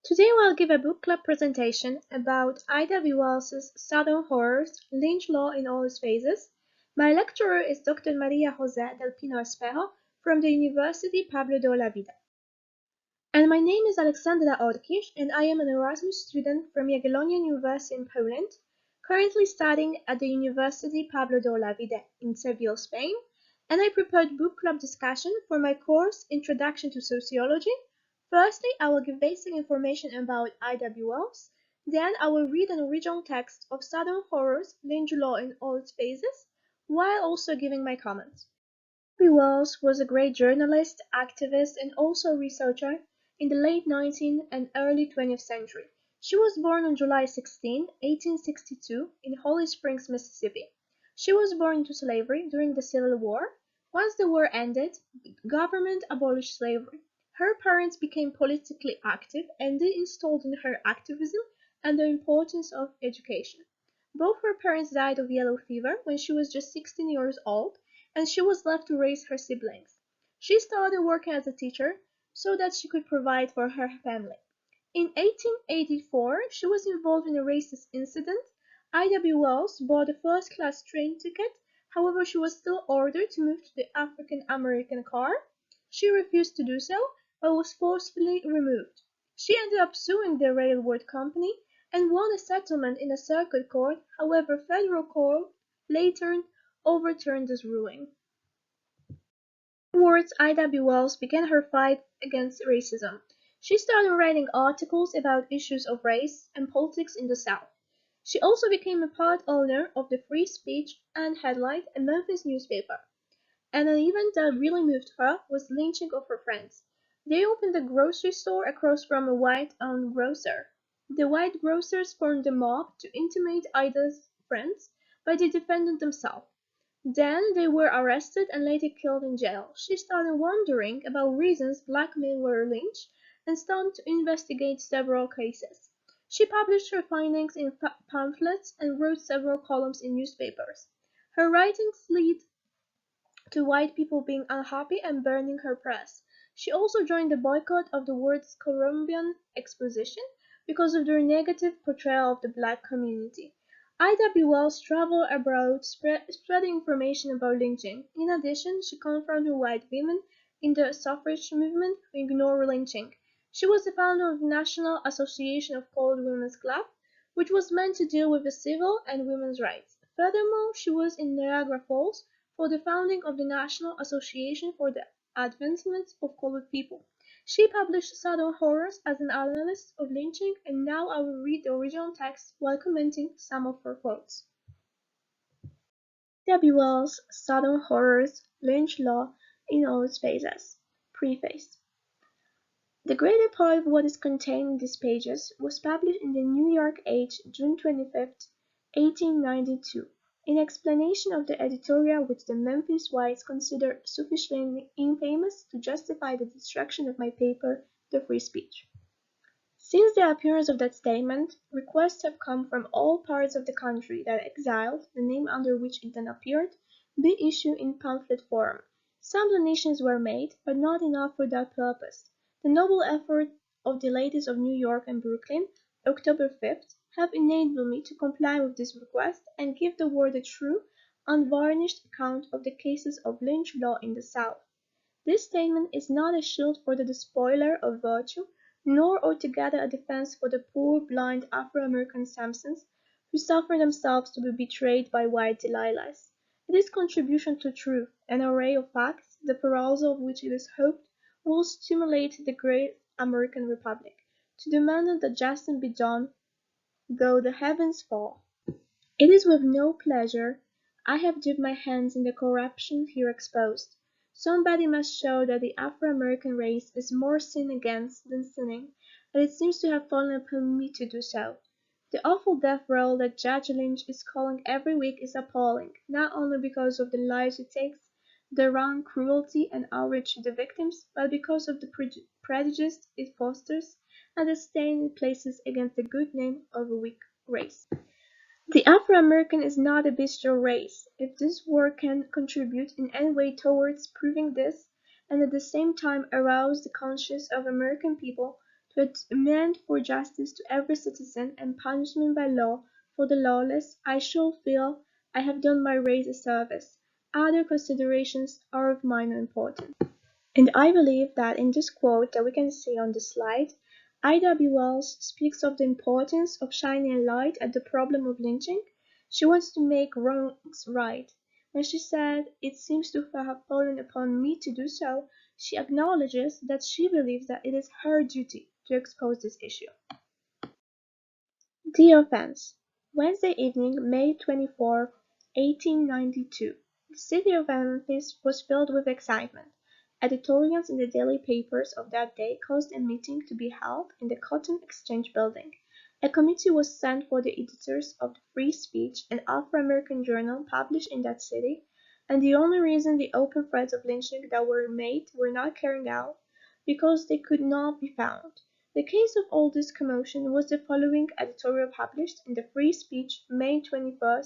Today we'll give a book club presentation about Ida B. Wells's Southern Horrors, Lynch Law in All Its Phases. My lecturer is Dr. Maria José del Pino Espejo from the University Pablo de Olavide. And my name is Aleksandra Orkish, and I am an Erasmus student from Jagiellonian University in Poland, currently studying at the University Pablo de Olavide in Seville, Spain, and I prepared book club discussion for my course Introduction to Sociology. Firstly, I will give basic information about Ida B. Wells, then I will read an original text of Southern Horrors, Lynch Law in All Its Phases, while also giving my comments. Ida B. Wells was a great journalist, activist, and also researcher in the late 19th and early 20th century. She was born on July 16, 1862, in Holly Springs, Mississippi. She was born into slavery during the Civil War. Once the war ended, the government abolished slavery. Her parents became politically active, and they installed in her activism and the importance of education. Both her parents died of yellow fever when she was just 16 years old, and she was left to raise her siblings. She started working as a teacher so that she could provide for her family. In 1884, she was involved in a racist incident. Ida B. Wells bought a first-class train ticket. However, she was still ordered to move to the African-American car. She refused to do so, but was forcefully removed. She ended up suing the railroad company and won a settlement in a circuit court. However, federal court later overturned this ruling. Afterwards, Ida B. Wells began her fight against racism. She started writing articles about issues of race and politics in the South. She also became a part owner of the Free Speech and Headlight, a Memphis newspaper. And an event that really moved her was the lynching of her friends. They opened a grocery store across from a white-owned grocer. The white grocers formed a mob to intimidate Ida's friends, but they defended themselves. Then they were arrested and later killed in jail. She started wondering about reasons black men were lynched and started to investigate several cases. She published her findings in pamphlets and wrote several columns in newspapers. Her writings lead to white people being unhappy and burning her press. She also joined the boycott of the World's Columbian Exposition because of their negative portrayal of the black community. Ida B. Wells traveled abroad spreading information about lynching. In addition, she confronted white women in the suffrage movement who ignored lynching. She was the founder of the National Association of Colored Women's Club, which was meant to deal with the civil and women's rights. Furthermore, she was in Niagara Falls for the founding of the National Association for the Advancement of Colored People. She published Southern Horrors as an analyst of lynching, and now I will read the original text while commenting some of her quotes. W. Wells, Southern Horrors, Lynch Law in All Its Phases. Preface. The greater part of what is contained in these pages was published in the New York Age, June 25, 1892. In explanation of the editorial which the Memphis whites consider sufficiently infamous to justify the destruction of my paper, The Free Speech. Since the appearance of that statement, requests have come from all parts of the country that Exiled, the name under which it then appeared, be issued in pamphlet form. Some donations were made, but not enough for that purpose. The noble effort of the ladies of New York and Brooklyn, October 5th, have enabled me to comply with this request and give the world a true, unvarnished account of the cases of lynch law in the South. This statement is not a shield for the despoiler of virtue, nor altogether a defense for the poor, blind Afro-American Samsons who suffer themselves to be betrayed by white Delilahs. It is contribution to truth, an array of facts, the perusal of which it is hoped will stimulate the great American Republic to demand that justice be done though the heavens fall. It is with no pleasure I have dipped my hands in the corruption here exposed. Somebody must show that the Afro-American race is more sinned against than sinning, and it seems to have fallen upon me to do so. The awful death roll that Judge Lynch is calling every week is appalling, not only because of the lives it takes, the wrong, cruelty, and outrage to the victims, but because of the prejudice it fosters and the stain it places against the good name of a weak race. The Afro-American is not a bestial race. If this work can contribute in any way towards proving this, and at the same time arouse the conscience of American people to a demand for justice to every citizen and punishment by law for the lawless, I shall feel I have done my race a service. Other considerations are of minor importance. And I believe that in this quote that we can see on the slide, I.W. Wells speaks of the importance of shining a light at the problem of lynching. She wants to make wrongs right. When she said, "It seems to have fallen upon me to do so," she acknowledges that she believes that it is her duty to expose this issue. The offense. Wednesday evening, May 24, 1892. The city of Memphis was filled with excitement. Editorials in the daily papers of that day caused a meeting to be held in the Cotton Exchange Building. A committee was sent for the editors of the Free Speech, an Afro-American journal published in that city, and the only reason the open threats of lynching that were made were not carried out, because they could not be found. The cause of all this commotion was the following editorial published in the Free Speech, May 21,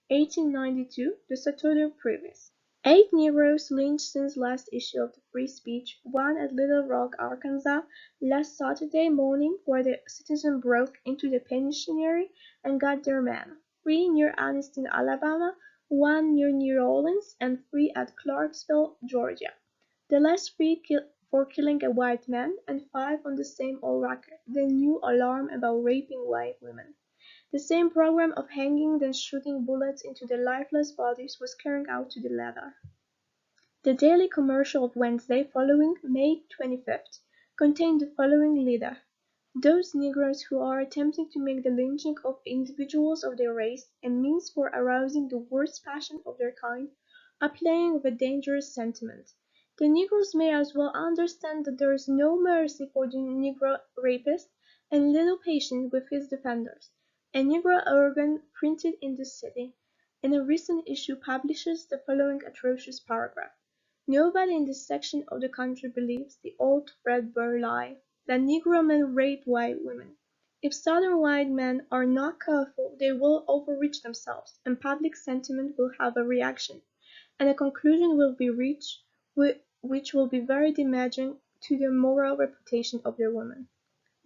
1892, the Saturday previous. 8 Negroes lynched since last issue of the Free Speech, one at Little Rock, Arkansas, last Saturday morning, where the citizens broke into the penitentiary and got their men. 3 near Anniston, Alabama, 1 near New Orleans, and 3 at Clarksville, Georgia. The last 3 for killing a white man, and 5 on the same old record. The new alarm about raping white women. The same program of hanging then shooting bullets into the lifeless bodies was carried out to the letter. The daily commercial of Wednesday following, May 25th, contained the following leader: "Those Negroes who are attempting to make the lynching of individuals of their race a means for arousing the worst passion of their kind are playing with a dangerous sentiment. The Negroes may as well understand that there is no mercy for the Negro rapist, and little patience with his defenders." A Negro organ printed in this city, in a recent issue, publishes the following atrocious paragraph: "Nobody in this section of the country believes the old threadbare lie, that Negro men rape white women. If Southern white men are not careful they will overreach themselves, and public sentiment will have a reaction, and a conclusion will be reached which will be very damaging to the moral reputation of their women.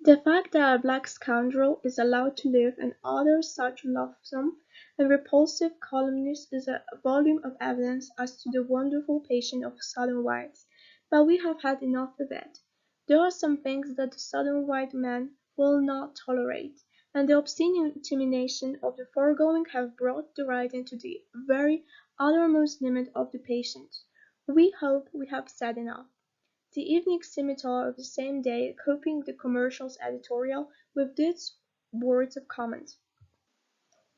The fact that a black scoundrel is allowed to live and utters such loathsome and repulsive calumnies is a volume of evidence as to the wonderful patience of Southern whites, but we have had enough of it. There are some things that the Southern white man will not tolerate, and the obscene intimidation of the foregoing have brought the writing to the very uttermost limit of the patience. We hope we have said enough. The Evening Scimitar of the same day copying the commercial's editorial with these words of comment: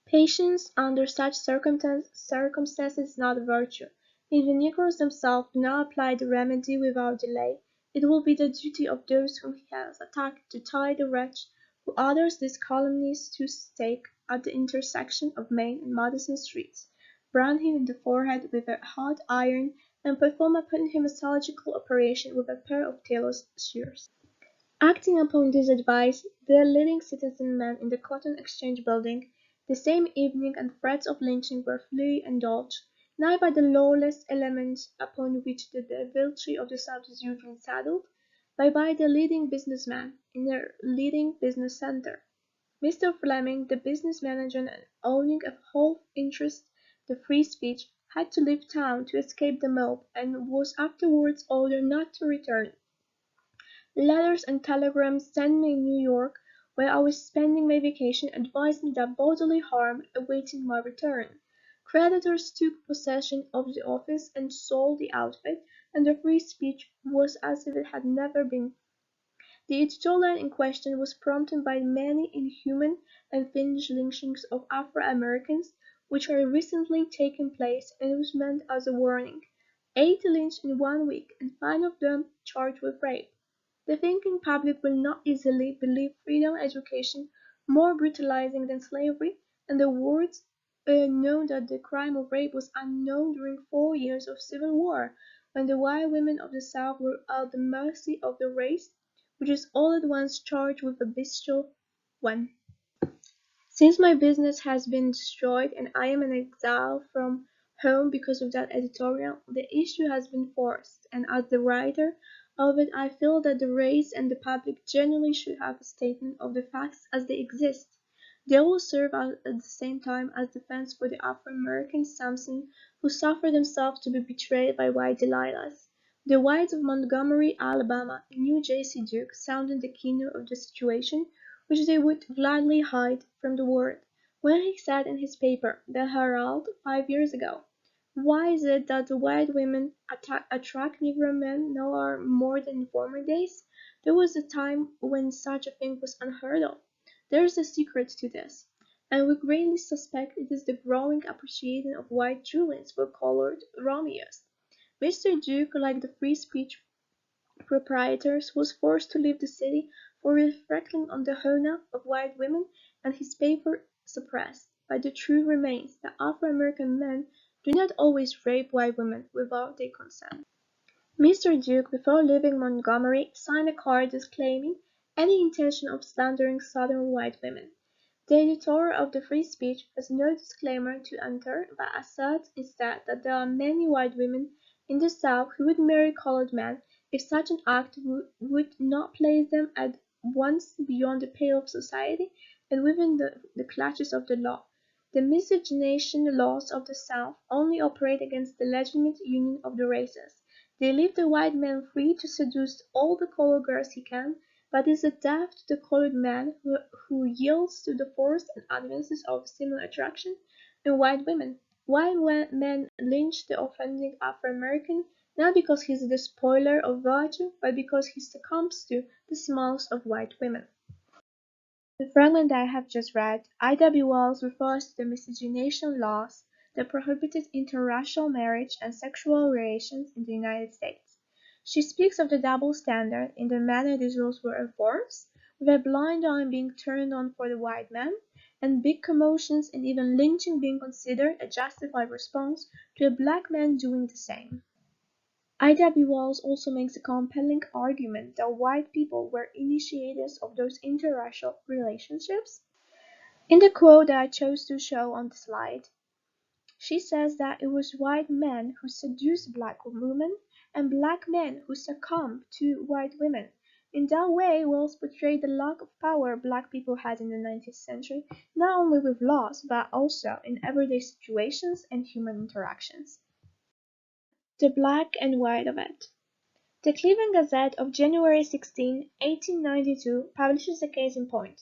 "Patience under such circumstances is not a virtue. If the Negroes themselves do not apply the remedy without delay, it will be the duty of those whom he has attacked to tie the wretch who utters these calumnies to a stake at the intersection of Main and Madison streets, brand him in the forehead with a hot iron, and perform upon him a surgical operation with a pair of tailor's shears." Acting upon this advice, the leading citizen men in the Cotton Exchange Building, the same evening, and threats of lynching were freely indulged, not by the lawless elements upon which the deviltry of the South is usually saddled, but by the leading business men in their leading business center. Mr. Fleming, the business manager and owning a whole interest, the Free Speech, had to leave town to escape the mob, and was afterwards ordered not to return. Letters and telegrams sent me in New York, where I was spending my vacation, advised me that bodily harm awaited my return. Creditors took possession of the office and sold the outfit, and the Free Speech was as if it had never been. The editorial in question was prompted by many inhuman and fiendish lynchings of Afro-Americans which had recently taken place, and was meant as a warning. 8 lynched in 1 week, and 5 of them charged with rape. The thinking public will not easily believe freedom education more brutalizing than slavery, and the world know that the crime of rape was unknown during 4 years of civil war, when the white women of the South were at the mercy of the race, which is all at once charged with a bestial one. Since my business has been destroyed and I am an exile from home because of that editorial, the issue has been forced, and as the writer Albeit I feel that the race and the public generally should have a statement of the facts as they exist. They will serve at the same time as defense for the Afro-American Samson who suffered himself to be betrayed by white Delilahs. The whites of Montgomery, Alabama, knew J.C. Duke sounded the keynote of the situation, which they would gladly hide from the world, when he said in his paper, The Herald, 5 years ago, "Why is it that the white women attract Negro men now more than in former days? There was a time when such a thing was unheard of. There is a secret to this, and we greatly suspect it is the growing appreciation of white Julians for colored Romeos. Mr. Duke, like the free speech proprietors, was forced to leave the city for reflecting on the honor of white women, and his paper suppressed. But the truth remains that Afro-American men do not always rape white women without their consent. Mr. Duke, before leaving Montgomery, signed a card disclaiming any intention of slandering Southern white women. The editor of the Free Speech has no disclaimer to enter, but asserts instead that there are many white women in the South who would marry colored men if such an act would not place them at once beyond the pale of society and within the clutches of the law. The miscegenation laws of the South only operate against the legitimate union of the races. They leave the white man free to seduce all the colored girls he can, but is a death to the colored man who yields to the force and advances of similar attraction in white women. White men lynch the offending Afro-American not because he is the spoiler of virtue, but because he succumbs to the smiles of white women. The fragment that I have just read, I.W. Wells refers to the miscegenation laws that prohibited interracial marriage and sexual relations in the United States. She speaks of the double standard in the manner these rules were enforced, with a blind eye being turned on for the white man, and big commotions and even lynching being considered a justified response to a black man doing the same. I.W. Wells also makes a compelling argument that white people were initiators of those interracial relationships. In the quote that I chose to show on the slide, she says that it was white men who seduced black women and black men who succumbed to white women. In that way, Wells portrayed the lack of power black people had in the 19th century, not only with laws, but also in everyday situations and human interactions. The black and white of it. The Cleveland Gazette of January 16, 1892, publishes a case in point.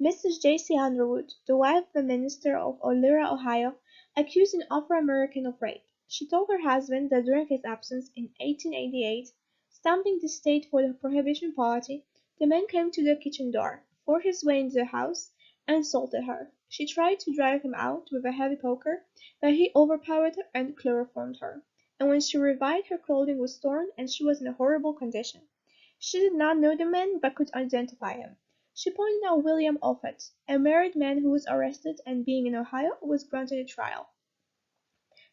Mrs. J.C. Underwood, the wife of the minister of Elyria, Ohio, accused an Afro-American of rape. She told her husband that during his absence in 1888, stamping the state for the Prohibition Party, the man came to the kitchen door, forced his way into the house, and assaulted her. She tried to drive him out with a heavy poker, but he overpowered her and chloroformed her, and when she revived her clothing was torn and she was in a horrible condition. She did not know the man, but could identify him. She pointed out William Offut, a married man who was arrested and, being in Ohio, was granted a trial.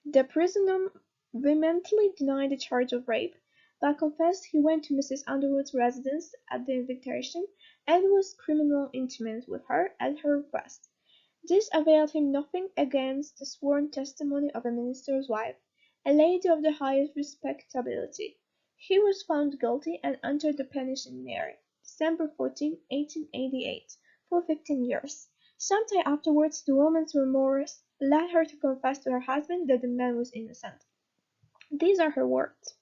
The prisoner vehemently denied the charge of rape, but confessed he went to Mrs. Underwood's residence at the invitation and was criminally intimate with her at her request. This availed him nothing against the sworn testimony of a minister's wife, a lady of the highest respectability. He was found guilty and entered the penitentiary, December 14, 1888, for 15 years. Some time afterwards the woman's remorse led her to confess to her husband that the man was innocent. These are her words.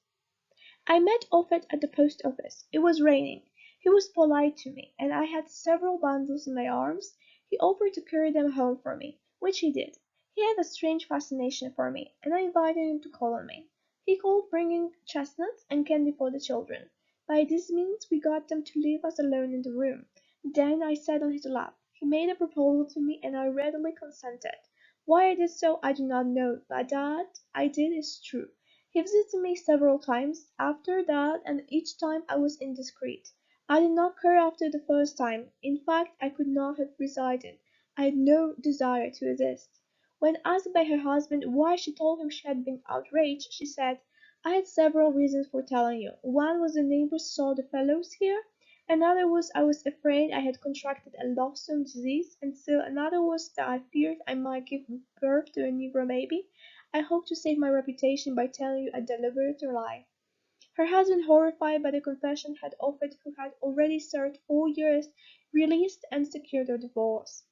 I met Offut at the post office. It was raining. He was polite to me, and I had several bundles in my arms. He offered to carry them home for me, which he did. He had a strange fascination for me, and I invited him to call on me. He called bringing chestnuts and candy for the children. By this means we got them to leave us alone in the room. Then I sat on his lap. He made a proposal to me, and I readily consented. Why I did so I do not know, but that I did is true. He visited me several times after that, and each time I was indiscreet. I did not care after the first time. In fact, I could not have resisted. I had no desire to resist. When asked by her husband why she told him she had been outraged, she said, I had several reasons for telling you. One was the neighbors saw the fellows here. Another was I was afraid I had contracted a loathsome disease, and still another was that I feared I might give birth to a negro baby. I hope to save my reputation by telling you a deliberate lie. Her husband, horrified by the confession, had offered who had already served 4 years, released and secured a divorce.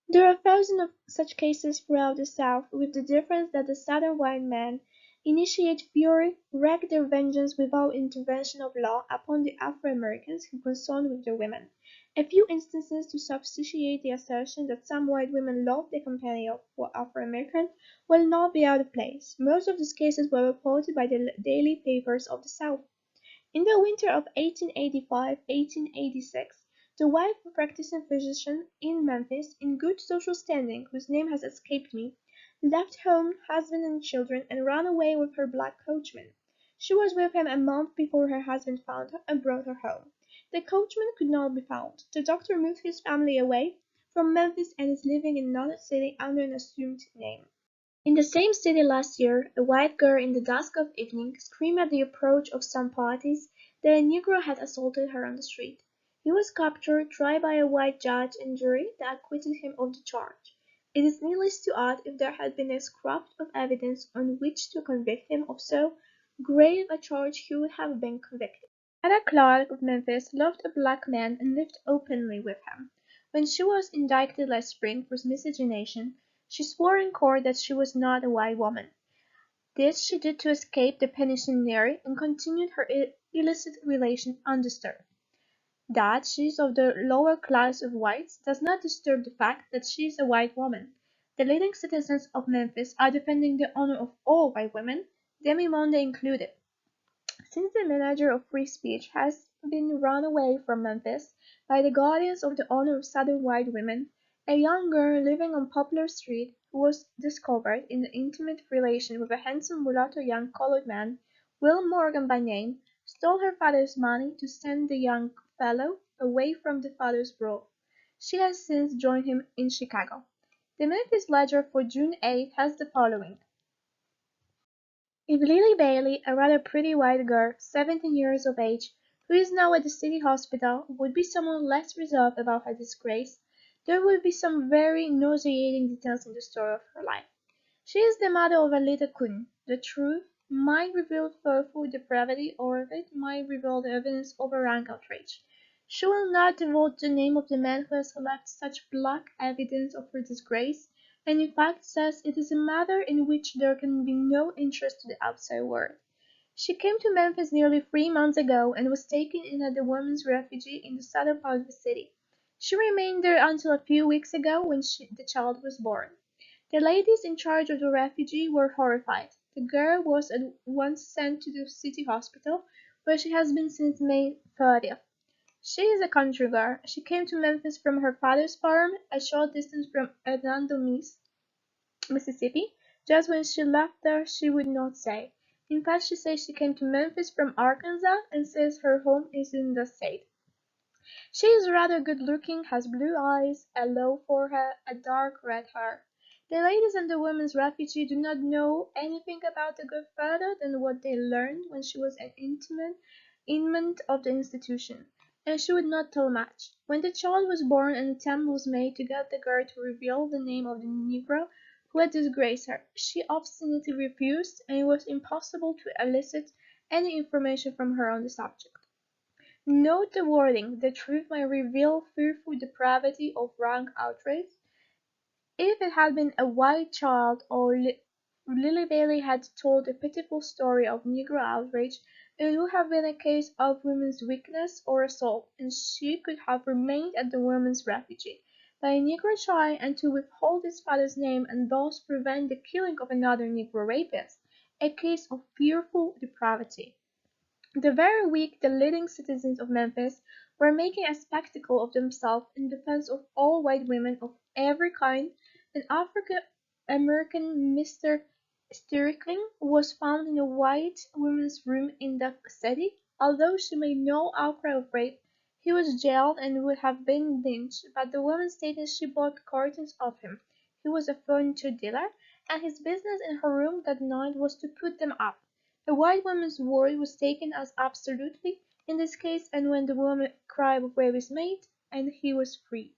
There are thousands of such cases throughout the South, with the difference that the Southern white men initiate fury, wreak their vengeance without intervention of law upon the Afro-Americans who consort with their women. A few instances to substantiate the assertion that some white women love their companion for Afro-American will not be out of place. Most of these cases were reported by the daily papers of the South. In the winter of 1885-1886, the wife of a practicing physician in Memphis, in good social standing, whose name has escaped me, left home, husband and children, and ran away with her black coachman. She was with him a month before her husband found her and brought her home. The coachman could not be found. The doctor moved his family away from Memphis and is living in another city under an assumed name. In the same city last year, a white girl in the dusk of evening screamed at the approach of some parties that a Negro had assaulted her on the street. He was captured, tried by a white judge and jury that acquitted him of the charge. It is needless to add if there had been a scrap of evidence on which to convict him of so grave a charge he would have been convicted. Ada Clark of Memphis loved a black man and lived openly with him. When she was indicted last spring for miscegenation, she swore in court that she was not a white woman. This she did to escape the penitentiary and continued her illicit relation undisturbed. That she is of the lower class of whites does not disturb the fact that she is a white woman. The leading citizens of Memphis are defending the honor of all white women, Demi-Monde included. Since the manager of Free Speech has been run away from Memphis by the guardians of the honor of Southern white women, a young girl living on Poplar Street, who was discovered in intimate relation with a handsome mulatto young colored man, Will Morgan by name, stole her father's money to send the young fellow away from the father's rule. She has since joined him in Chicago. The Memphis Ledger for June 8 has the following. If Lily Bailey, a rather pretty white girl, 17 years of age, who is now at the city hospital, would be somewhat less reserved about her disgrace, there would be some very nauseating details in the story of her life. She is the mother of a little coon. The truth might reveal fearful depravity, or it might reveal the evidence of a rank outrage. She will not divulge the name of the man who has left such black evidence of her disgrace, and in fact says it is a matter in which there can be no interest to the outside world. She came to Memphis nearly 3 months ago and was taken in at the Women's Refugee in the southern part of the city. She remained there until a few weeks ago when the child was born. The ladies in charge of the refugee were horrified. The girl was at once sent to the city hospital, where she has been since May 30th. She is a country girl. She came to Memphis from her father's farm, a short distance from Hernando, Mississippi. Just when she left there, she would not say. In fact, she says she came to Memphis from Arkansas and says her home is in the state. She is rather good-looking, has blue eyes, a low forehead, and dark red hair. The ladies in the Women's Refugee do not know anything about the girl further than what they learned when she was an inmate of the institution, and she would not tell much. When the child was born, an attempt was made to get the girl to reveal the name of the Negro who had disgraced her. She obstinately refused, and it was impossible to elicit any information from her on the subject. Note the wording: "The truth may reveal fearful depravity of rank outrage." If it had been a white child, or Lily Bailey had told a pitiful story of Negro outrage, it would have been a case of woman's weakness or assault, and she could have remained at the Women's Refugee. But a Negro child, and to withhold his father's name and thus prevent the killing of another Negro rapist, a case of fearful depravity. The very week the leading citizens of Memphis were making a spectacle of themselves in defense of all white women of every kind, an African American Mr. Strickling was found in a white woman's room in the city. Although she made no outcry of rape, he was jailed and would have been lynched, but the woman stated she bought cartons of him. He was a furniture dealer, and his business in her room that night was to put them up. A white woman's word was taken as absolutely in this case, and when the woman cry of rape is made, and he was freed.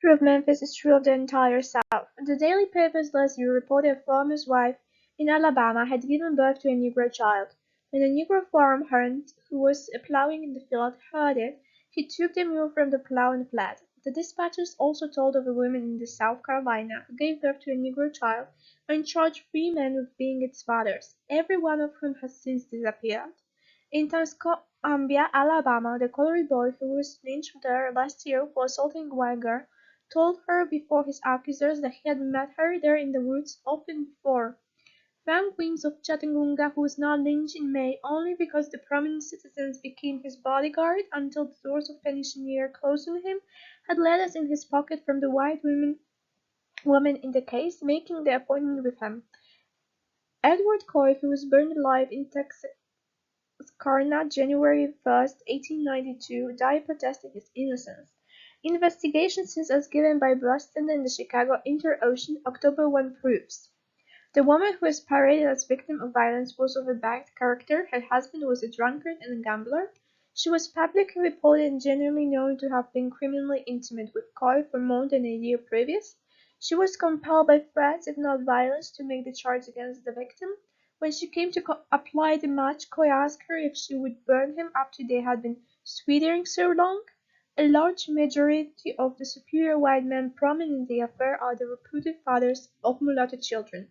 True of Memphis is true of the entire South. The daily papers last year reported a farmer's wife in Alabama had given birth to a Negro child. When a Negro farm hand who was plowing in the field heard it, he took the mule from the plow and fled. The dispatches also told of a woman in South Carolina who gave birth to a Negro child and charged 3 men with being its fathers, every one of whom has since disappeared. In Tuscumbia, Alabama, the colored boy who was lynched there last year for assaulting a white girl told her before his accusers that he had met her there in the woods often before. Frank Weems of Chattanooga, who was not lynched in May only because the prominent citizens became his bodyguard until the doors of penitentiary closed on him, had letters in his pocket from the white woman in the case, making the appointment with him. Edward Coy, who was burned alive in Texarkana January 1, 1892, died protesting his innocence. Investigations since as given by Boston and the Chicago Inter-Ocean October 1 proves. The woman who is paraded as victim of violence was of a bad character. Her husband was a drunkard and a gambler. She was publicly reported and generally known to have been criminally intimate with Coy for more than a year previous. She was compelled by threats, if not violence, to make the charge against the victim. When she came to apply the match, Coy asked her if she would burn him after they had been swearing so long. A large majority of the superior white men prominent in the affair are the reputed fathers of mulatto children.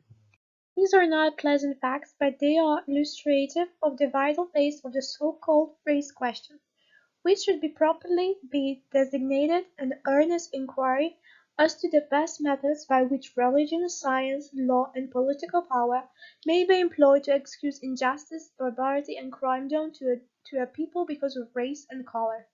These are not pleasant facts, but they are illustrative of the vital phase of the so-called race question, which should properly be designated an earnest inquiry as to the best methods by which religion, science, law, and political power may be employed to excuse injustice, barbarity, and crime done to a people because of race and color.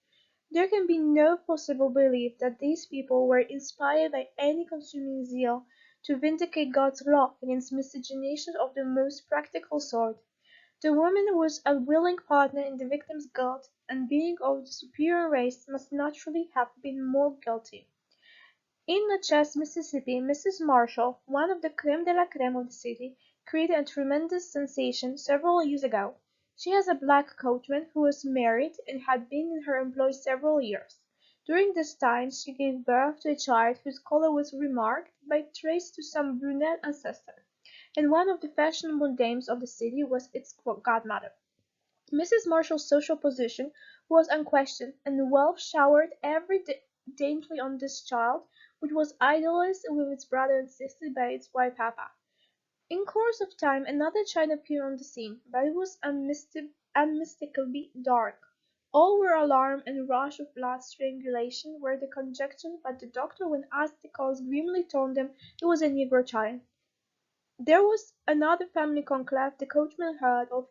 There can be no possible belief that these people were inspired by any consuming zeal to vindicate God's law against miscegenation of the most practical sort. The woman was a willing partner in the victim's guilt, and being of the superior race must naturally have been more guilty. In Natchez, Mississippi, Mrs. Marshall, one of the crème de la crème of the city, created a tremendous sensation several years ago. She has a black coachman who was married and had been in her employ several years. During this time she gave birth to a child whose color was remarked by trace to some brunette ancestor, and one of the fashionable dames of the city was its godmother. Mrs. Marshall's social position was unquestioned, and wealth showered daintily on this child, which was idolized with its brother and sister by its white papa. In course of time another child appeared on the scene, but it was unmistakably dark. All were alarmed and rushed with blood strangulation were the conjecture, but the doctor, when asked the cause, grimly told them it was a negro child. There was another family conclave the coachman heard of,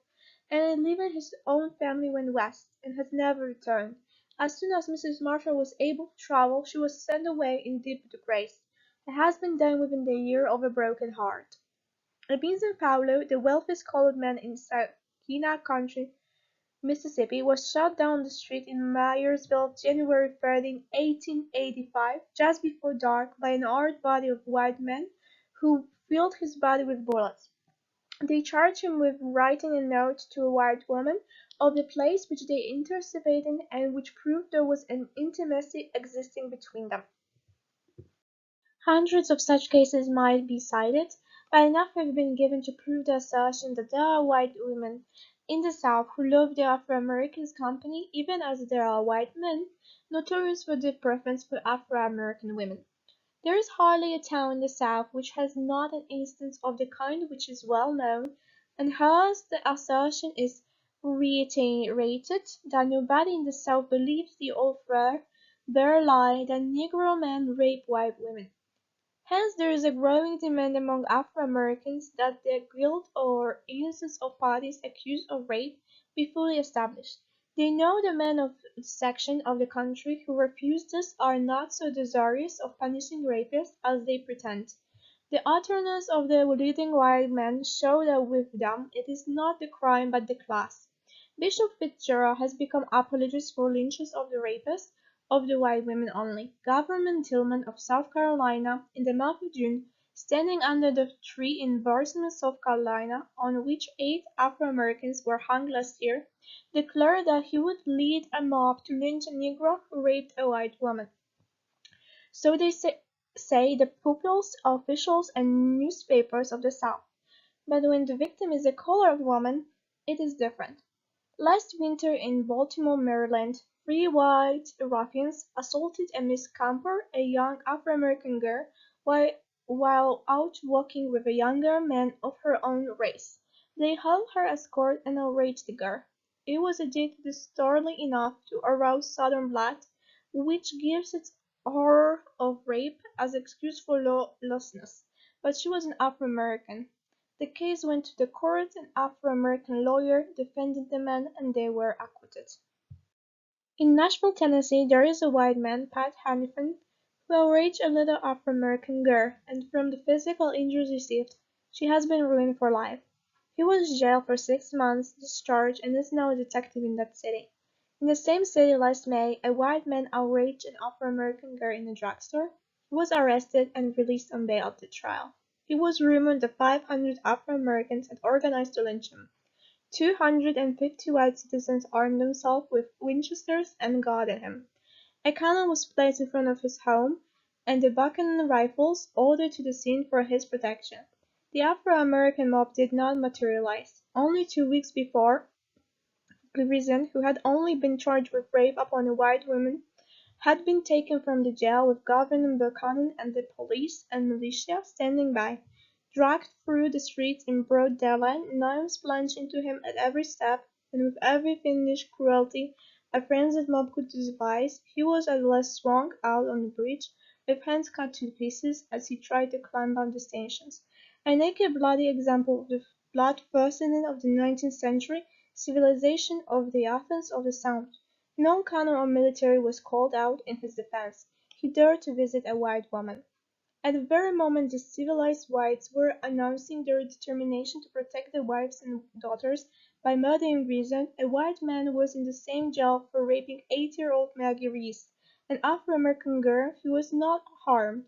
and leaving his own family went west, and has never returned. As soon as Mrs. Marshall was able to travel, she was sent away in deep disgrace. Her husband died within the year of a broken heart. Ebenezer Fowler, the wealthiest colored man in Saucana County, Mississippi, was shot down the street in Myersville January 3, 1885, just before dark, by an armed body of white men who filled his body with bullets. They charged him with writing a note to a white woman of the place which they intercepted and which proved there was an intimacy existing between them. Hundreds of such cases might be cited, but enough have been given to prove the assertion that there are white women in the South who love their Afro-Americans' company even as there are white men notorious for their preference for Afro-American women. There is hardly a town in the South which has not an instance of the kind which is well known, and hence the assertion is reiterated that nobody in the South believes the old bare lie that Negro men rape white women. Hence there is a growing demand among Afro-Americans that the guilt or innocence of parties accused of rape be fully established. They know the men of the section of the country who refuse this are not so desirous of punishing rapists as they pretend. The utterances of the leading white men show that with them it is not the crime but the class. Bishop Fitzgerald has become apologist for lynchings of the rapists of the white women only. Governor Tillman of South Carolina, in the month of June, standing under the tree in Burton, South Carolina, on which 8 Afro-Americans were hung last year, declared that he would lead a mob to lynch a Negro who raped a white woman. So they say the pupils, officials, and newspapers of the South. But when the victim is a colored woman, it is different. Last winter in Baltimore, Maryland, three white ruffians assaulted a Miss Camper, a young Afro-American girl, while, while out walking with a younger man of her own race. They held her escort and outraged the girl. It was a deed disturbing enough to arouse Southern blood, which gives its horror of rape as excuse for lawlessness. But she was an Afro-American. The case went to the court, an Afro-American lawyer defended the men, and they were acquitted. In Nashville, Tennessee, there is a white man, Pat Hannifin, who outraged a little Afro-American girl, and from the physical injuries received, she has been ruined for life. He was jailed for 6 months, discharged, and is now a detective in that city. In the same city last May, a white man outraged an Afro-American girl in a drugstore. He was arrested and released on bail at the trial. He was rumored that 500 Afro-Americans had organized to lynch him. 250 white citizens armed themselves with Winchesters and guarded him. A cannon was placed in front of his home, and the Buchanan Rifles ordered to the scene for his protection. The Afro-American mob did not materialize. Only 2 weeks before, Gleason, who had only been charged with rape upon a white woman, had been taken from the jail with Governor Buchanan and the police and militia standing by, dragged through the streets in broad daylight, knives plunged into him at every step, and with every fiendish cruelty a frenzied mob could devise, he was at last swung out on the bridge, with hands cut to pieces as he tried to climb up the stanchions, a naked bloody example of the bloodthirstiness of the 19th century civilization of the Athens of the South. No cannon or military was called out in his defense. He dared to visit a white woman. At the very moment the civilized whites were announcing their determination to protect their wives and daughters by murdering Reason, a white man was in the same jail for raping 8-year-old Maggie Reese, an Afro-American girl who was not harmed.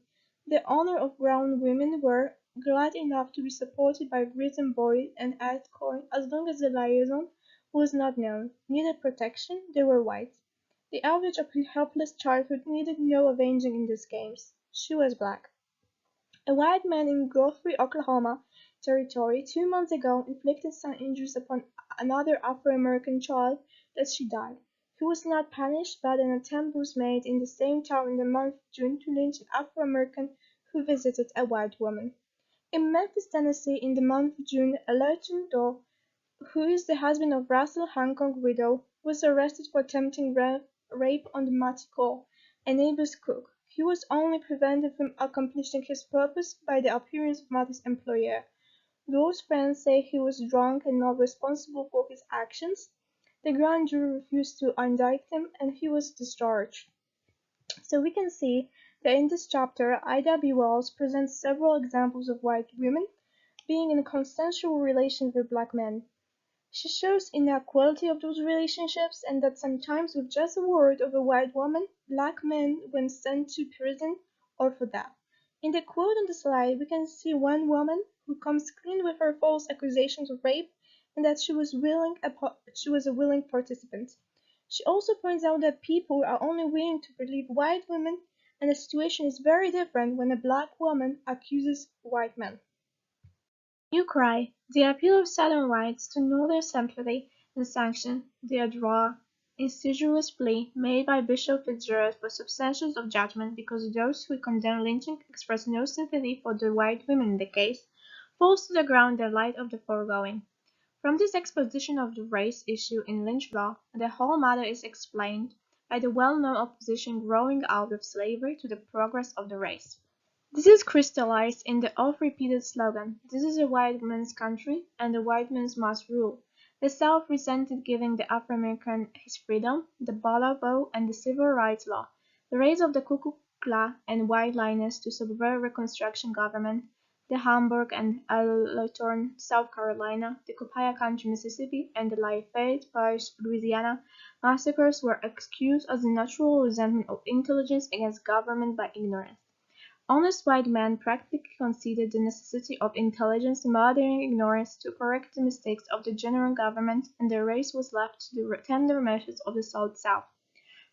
The honor of brown women were glad enough to be supported by Reason Boyd and Ed Coyne as long as the liaison was not known, needed protection, they were white. The average of helpless childhood needed no avenging in these games. She was black. A white man in Guthrie, Oklahoma Territory 2 months ago inflicted some injuries upon another Afro-American child that she died. He was not punished, but an attempt was made in the same town in the month of June to lynch an Afro-American who visited a white woman. In Memphis, Tennessee, in the month of June, a Legend Doe, who is the husband of Russell Hancock's widow, was arrested for attempting rape on the Mattie Cole, a neighbor's cook. He was only prevented from accomplishing his purpose by the appearance of Mattie's employer. Those friends say he was drunk and not responsible for his actions. The grand jury refused to indict him, and he was discharged. So we can see that in this chapter, Ida B. Wells presents several examples of white women being in consensual relations with black men. She shows inequality of those relationships and that sometimes with just a word of a white woman, black men were sent to prison or for death. In the quote on the slide, we can see one woman who comes clean with her false accusations of rape and that she was a willing participant. She also points out that people are only willing to believe white women, and the situation is very different when a black woman accuses white men. New Cry: The appeal of Southern whites to Northern sympathy and sanction, the insidious plea made by Bishop Fitzgerald for substantiation of judgment because those who condemn lynching express no sympathy for the white women in the case, falls to the ground in light of the foregoing. From this exposition of the race issue in lynch law, the whole matter is explained by the well-known opposition growing out of slavery to the progress of the race. This is crystallized in the oft-repeated slogan, "This is a white man's country, and the white man must rule." The South resented giving the Afro-American his freedom, the Butler Vote, and the Civil Rights Law, the rise of the Ku Klux Klan and white liners to subvert Reconstruction government, the Hamburg and Allentown, South Carolina, the Copiah Country, Mississippi, and the Lafayette Parish, Louisiana massacres were excused as the natural resentment of intelligence against government by ignorance. Honest white men practically conceded the necessity of intelligence murdering ignorance to correct the mistakes of the general government, and the race was left to the tender mercies of the South.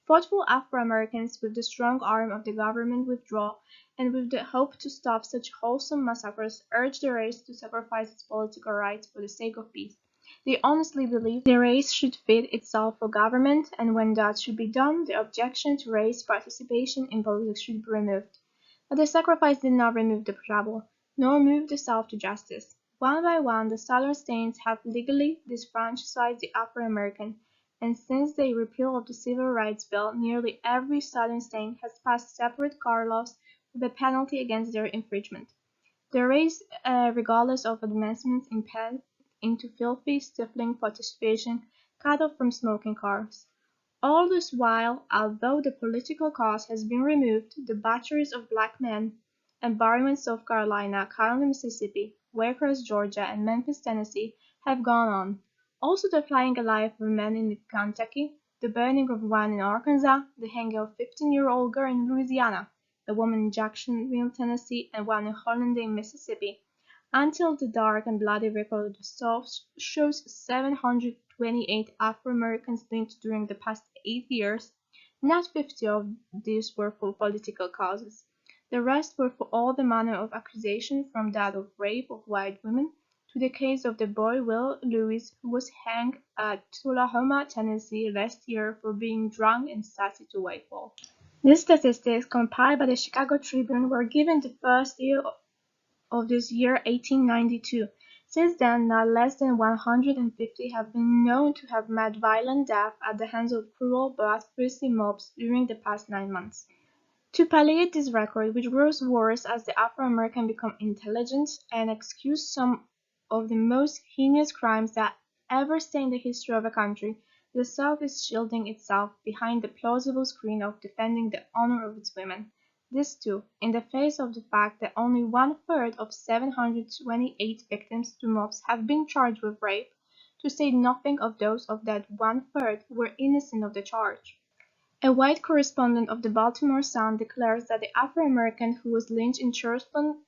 Thoughtful Afro-Americans with the strong arm of the government withdraw, and with the hope to stop such wholesome massacres, urge the race to sacrifice its political rights for the sake of peace. They honestly believe the race should fit itself for government, and when that should be done, the objection to race participation in politics should be removed. But the sacrifice did not remove the trouble, nor move the South to justice. One by one, the Southern states have legally disfranchised the Afro-American, and since the repeal of the Civil Rights Bill, nearly every Southern state has passed separate car laws with a penalty against their infringement. The race, regardless of advancements into filthy, stifling participation, cut off from smoking cars. All this while, although the political cause has been removed, the batteries of black men at Barryman, South Carolina, Carrollton, Mississippi, Waycross, Georgia, and Memphis, Tennessee, have gone on. Also the flaying alive of men in Kentucky, the burning of one in Arkansas, the hanging of a 15-year-old girl in Louisiana, a woman in Jacksonville, Tennessee, and one in Hollandale, Mississippi, until the dark and bloody record of the South shows 728 Afro-Americans lynched during the past 8 years. Not 50 of these were for political causes. The rest were for all the manner of accusation, from that of rape of white women to the case of the boy Will Lewis, who was hanged at Tullahoma, Tennessee last year for being drunk and sassy to white folks. These statistics, compiled by the Chicago Tribune, were given the first year of this year 1892. Since then, not less than 150 have been known to have met violent death at the hands of cruel, bloodthirsty mobs during the past 9 months. To palliate this record, which grows worse as the Afro-American become intelligent and excuse some of the most heinous crimes that ever stained the history of a country, the South is shielding itself behind the plausible screen of defending the honor of its women. This too, in the face of the fact that only one-third of 728 victims to mobs have been charged with rape, to say nothing of those of that one-third who were innocent of the charge. A white correspondent of the Baltimore Sun declares that the Afro-American who was lynched in Charleston,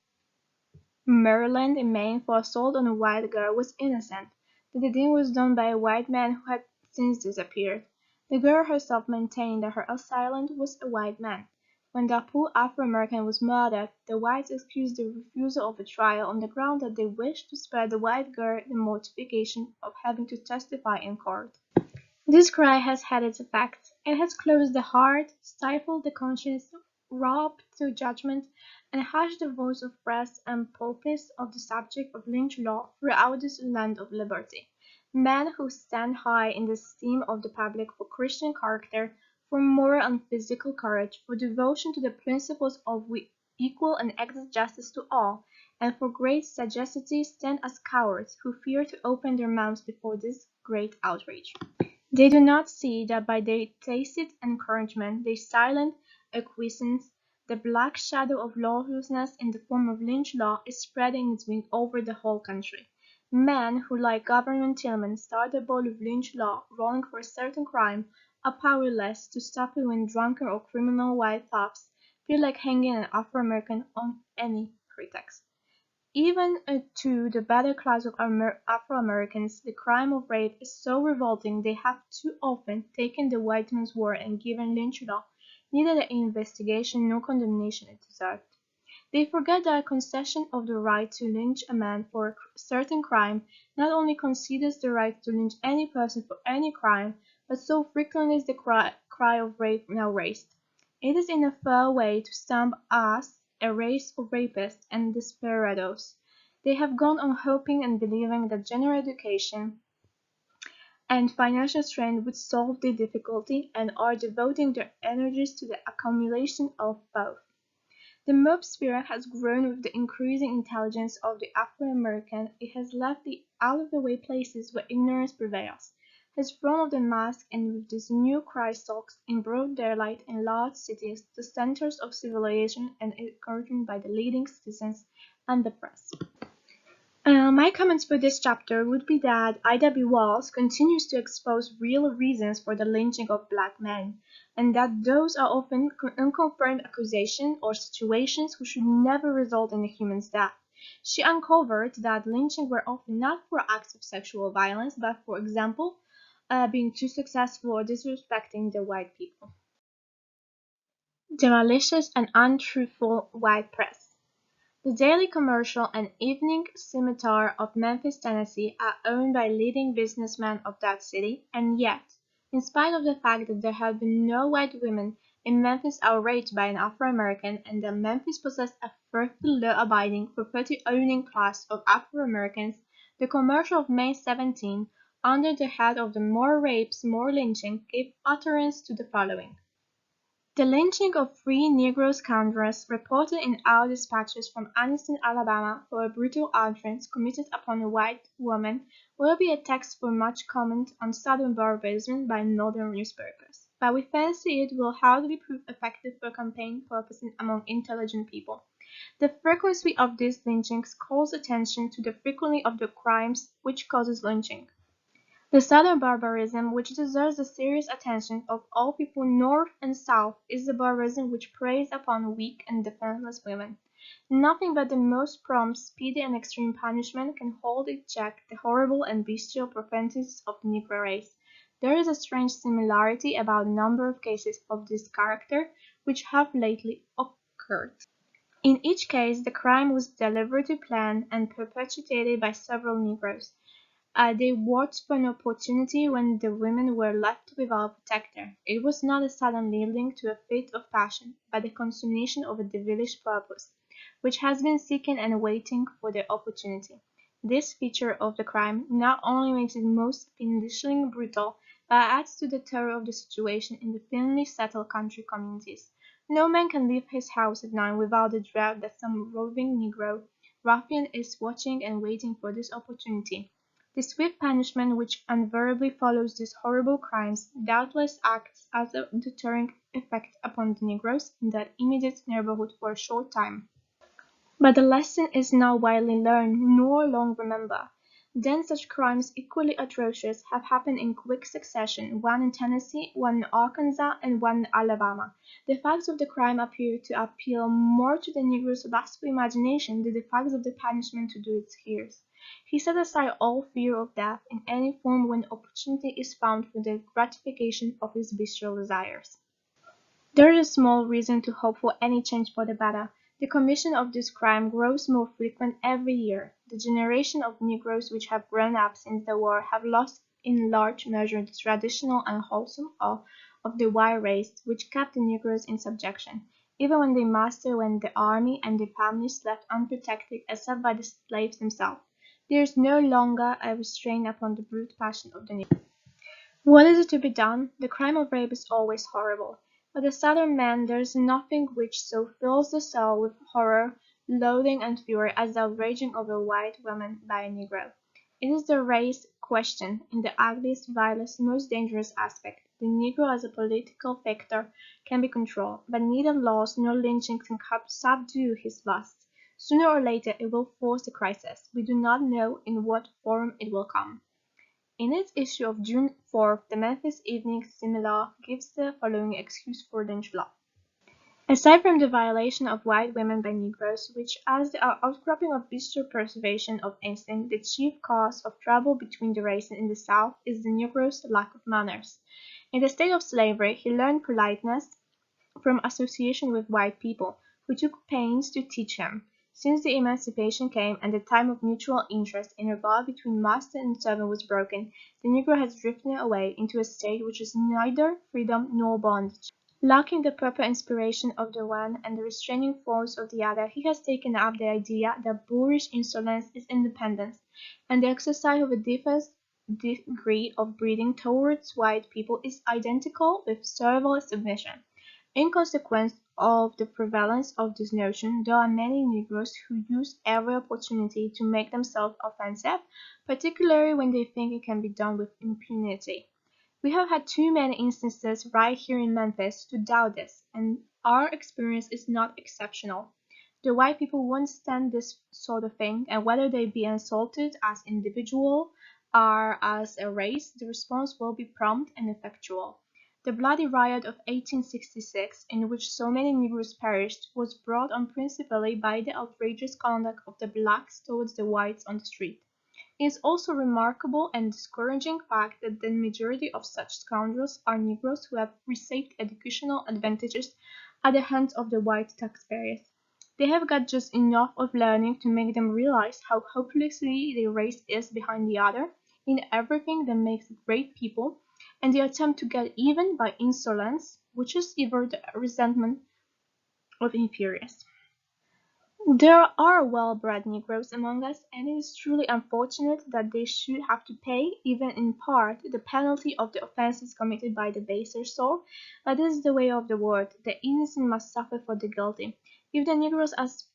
Maryland in May for assault on a white girl was innocent, that the deed was done by a white man who had since disappeared. The girl herself maintained that her assailant was a white man. When that poor Afro-American was murdered, the whites excused the refusal of a trial on the ground that they wished to spare the white girl the mortification of having to testify in court. This cry has had its effect. It has closed the heart, stifled the conscience, robbed the judgment, and hushed the voice of press and pulpits of the subject of lynch law throughout this land of liberty. Men who stand high in the esteem of the public for Christian character, for moral and physical courage, for devotion to the principles of equal and exact justice to all, and for great sagacity, stand as cowards who fear to open their mouths before this great outrage. They do not see that by their tacit encouragement, their silent acquiescence, the black shadow of lawlessness in the form of lynch law is spreading its wings over the whole country. Men who, like Governor Tillman, start a ball of lynch law rolling for a certain crime, are powerless to stop it when drunken or criminal white thugs feel like hanging an Afro-American on any pretext. Even to the better class of Afro-Americans, the crime of rape is so revolting they have too often taken the white man's word and given lynch law neither the investigation nor condemnation it deserved. They forget that a concession of the right to lynch a man for a certain crime not only concedes the right to lynch any person for any crime, but so frequently is the cry of rape now raised. It is in a fair way to stamp us a race of rapists and desperados. They have gone on hoping and believing that general education and financial strength would solve the difficulty, and are devoting their energies to the accumulation of both. The mob spirit has grown with the increasing intelligence of the Afro-American. It has left the out-of-the-way places where ignorance prevails, has thrown off the mask, and with this new cry stalks in broad daylight in large cities, the centers of civilization and encouragement by the leading citizens and the press. My comments for this chapter would be that I.W. Walls continues to expose real reasons for the lynching of black men, and that those are often unconfirmed accusations or situations which should never result in a human's death. She uncovered that lynching were often not for acts of sexual violence, but for example, being too successful or disrespecting the white people. The malicious and untruthful white press. The Daily Commercial and Evening Scimitar of Memphis, Tennessee, are owned by leading businessmen of that city, and yet, in spite of the fact that there have been no white women in Memphis outraged by an Afro-American, and that Memphis possessed a fearful law-abiding, property-owning class of Afro-Americans, the Commercial of May 17, under the head of the "More Rapes, More Lynching," gave utterance to the following: the lynching of three Negro scoundrels, reported in our dispatches from Anniston, Alabama, for a brutal outrage committed upon a white woman, will be a text for much comment on Southern barbarism by Northern newspapers, but we fancy it will hardly prove effective for campaign purposes among intelligent people. The frequency of these lynchings calls attention to the frequency of the crimes which causes lynching. The Southern barbarism which deserves the serious attention of all people North and South is the barbarism which preys upon weak and defenseless women. Nothing but the most prompt, speedy, and extreme punishment can hold in check the horrible and bestial profanities of the Negro race. There is a strange similarity about a number of cases of this character which have lately occurred. In each case the crime was deliberately planned and perpetrated by several Negroes. They watched for an opportunity when the women were left without a protector. It was not a sudden yielding to a fit of passion, but the consummation of a devilish purpose, which has been seeking and waiting for the opportunity. This feature of the crime not only makes it most fiendishly brutal, but adds to the terror of the situation in the thinly settled country communities. No man can leave his house at night without the dread that some roving Negro ruffian is watching and waiting for this opportunity. The swift punishment which invariably follows these horrible crimes doubtless acts as a deterring effect upon the Negroes in that immediate neighborhood for a short time. But the lesson is not widely learned nor long remembered. Then such crimes equally atrocious have happened in quick succession, one in Tennessee, one in Arkansas, and one in Alabama. The facts of the crime appear to appeal more to the Negro's lustful imagination than the facts of the punishment to its hearers. He set aside all fear of death in any form when opportunity is found for the gratification of his bestial desires. There is small reason to hope for any change for the better. The commission of this crime grows more frequent every year. The generation of Negroes which have grown up since the war have lost in large measure the traditional and wholesome awe of the white race which kept the Negroes in subjection, even when they mastered when the army and the families left unprotected except by the slaves themselves. There is no longer a restraint upon the brute passion of the Negro. What is to be done? The crime of rape is always horrible. But the Southern man there is nothing which so fills the soul with horror, loathing, and fury as the outraging of a white woman by a Negro. It is the race question in the ugliest, vilest, most dangerous aspect. The Negro as a political factor can be controlled, but neither laws nor lynching can subdue his lust. Sooner or later it will force the crisis. We do not know in what form it will come. In its issue of June 4th, the Memphis Evening Scimitar gives the following excuse for lynch law. Aside from the violation of white women by Negroes, which as the outcropping of bestial preservation of instinct, the chief cause of trouble between the races in the South is the Negro's lack of manners. In the state of slavery, he learned politeness from association with white people, who took pains to teach him. Since the emancipation came and the time of mutual interest in regard between master and servant was broken, the Negro has drifted away into a state which is neither freedom nor bondage. Lacking the proper inspiration of the one and the restraining force of the other, he has taken up the idea that boorish insolence is independence, and the exercise of a different degree of breeding towards white people is identical with servile submission. In consequence of the prevalence of this notion, there are many Negroes who use every opportunity to make themselves offensive, particularly when they think it can be done with impunity. We have had too many instances right here in Memphis to doubt this, and our experience is not exceptional. The white people won't stand this sort of thing, and whether they be insulted as individual or as a race, the response will be prompt and effectual. The bloody riot of 1866, in which so many Negroes perished, was brought on principally by the outrageous conduct of the blacks towards the whites on the street. It is also a remarkable and discouraging fact that the majority of such scoundrels are Negroes who have received educational advantages at the hands of the white taxpayers. They have got just enough of learning to make them realize how hopelessly their race is behind the other in everything that makes it great people, and they attempt to get even by insolence, which is either the resentment of inferiors. There are well-bred Negroes among us, and it is truly unfortunate that they should have to pay, even in part, the penalty of the offences committed by the baser sort, but this is the way of the world. The innocent must suffer for the guilty. If the Negroes as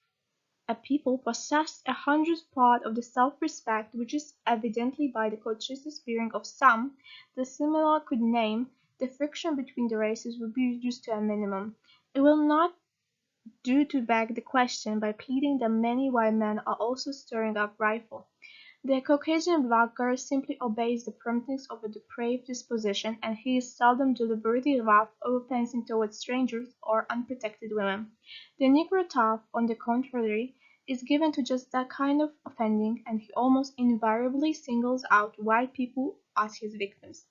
a people possessed a hundredth part of the self-respect which is evidently by the conscious bearing of some, the similar could name, the friction between the races would be reduced to a minimum. It will not do to beg the question by pleading that many white men are also stirring up riffle. The Caucasian black girl simply obeys the promptings of a depraved disposition, and he is seldom deliberately rough or offensive towards strangers or unprotected women. The Negro tough, on the contrary, is given to just that kind of offending, and he almost invariably singles out white people as his victims.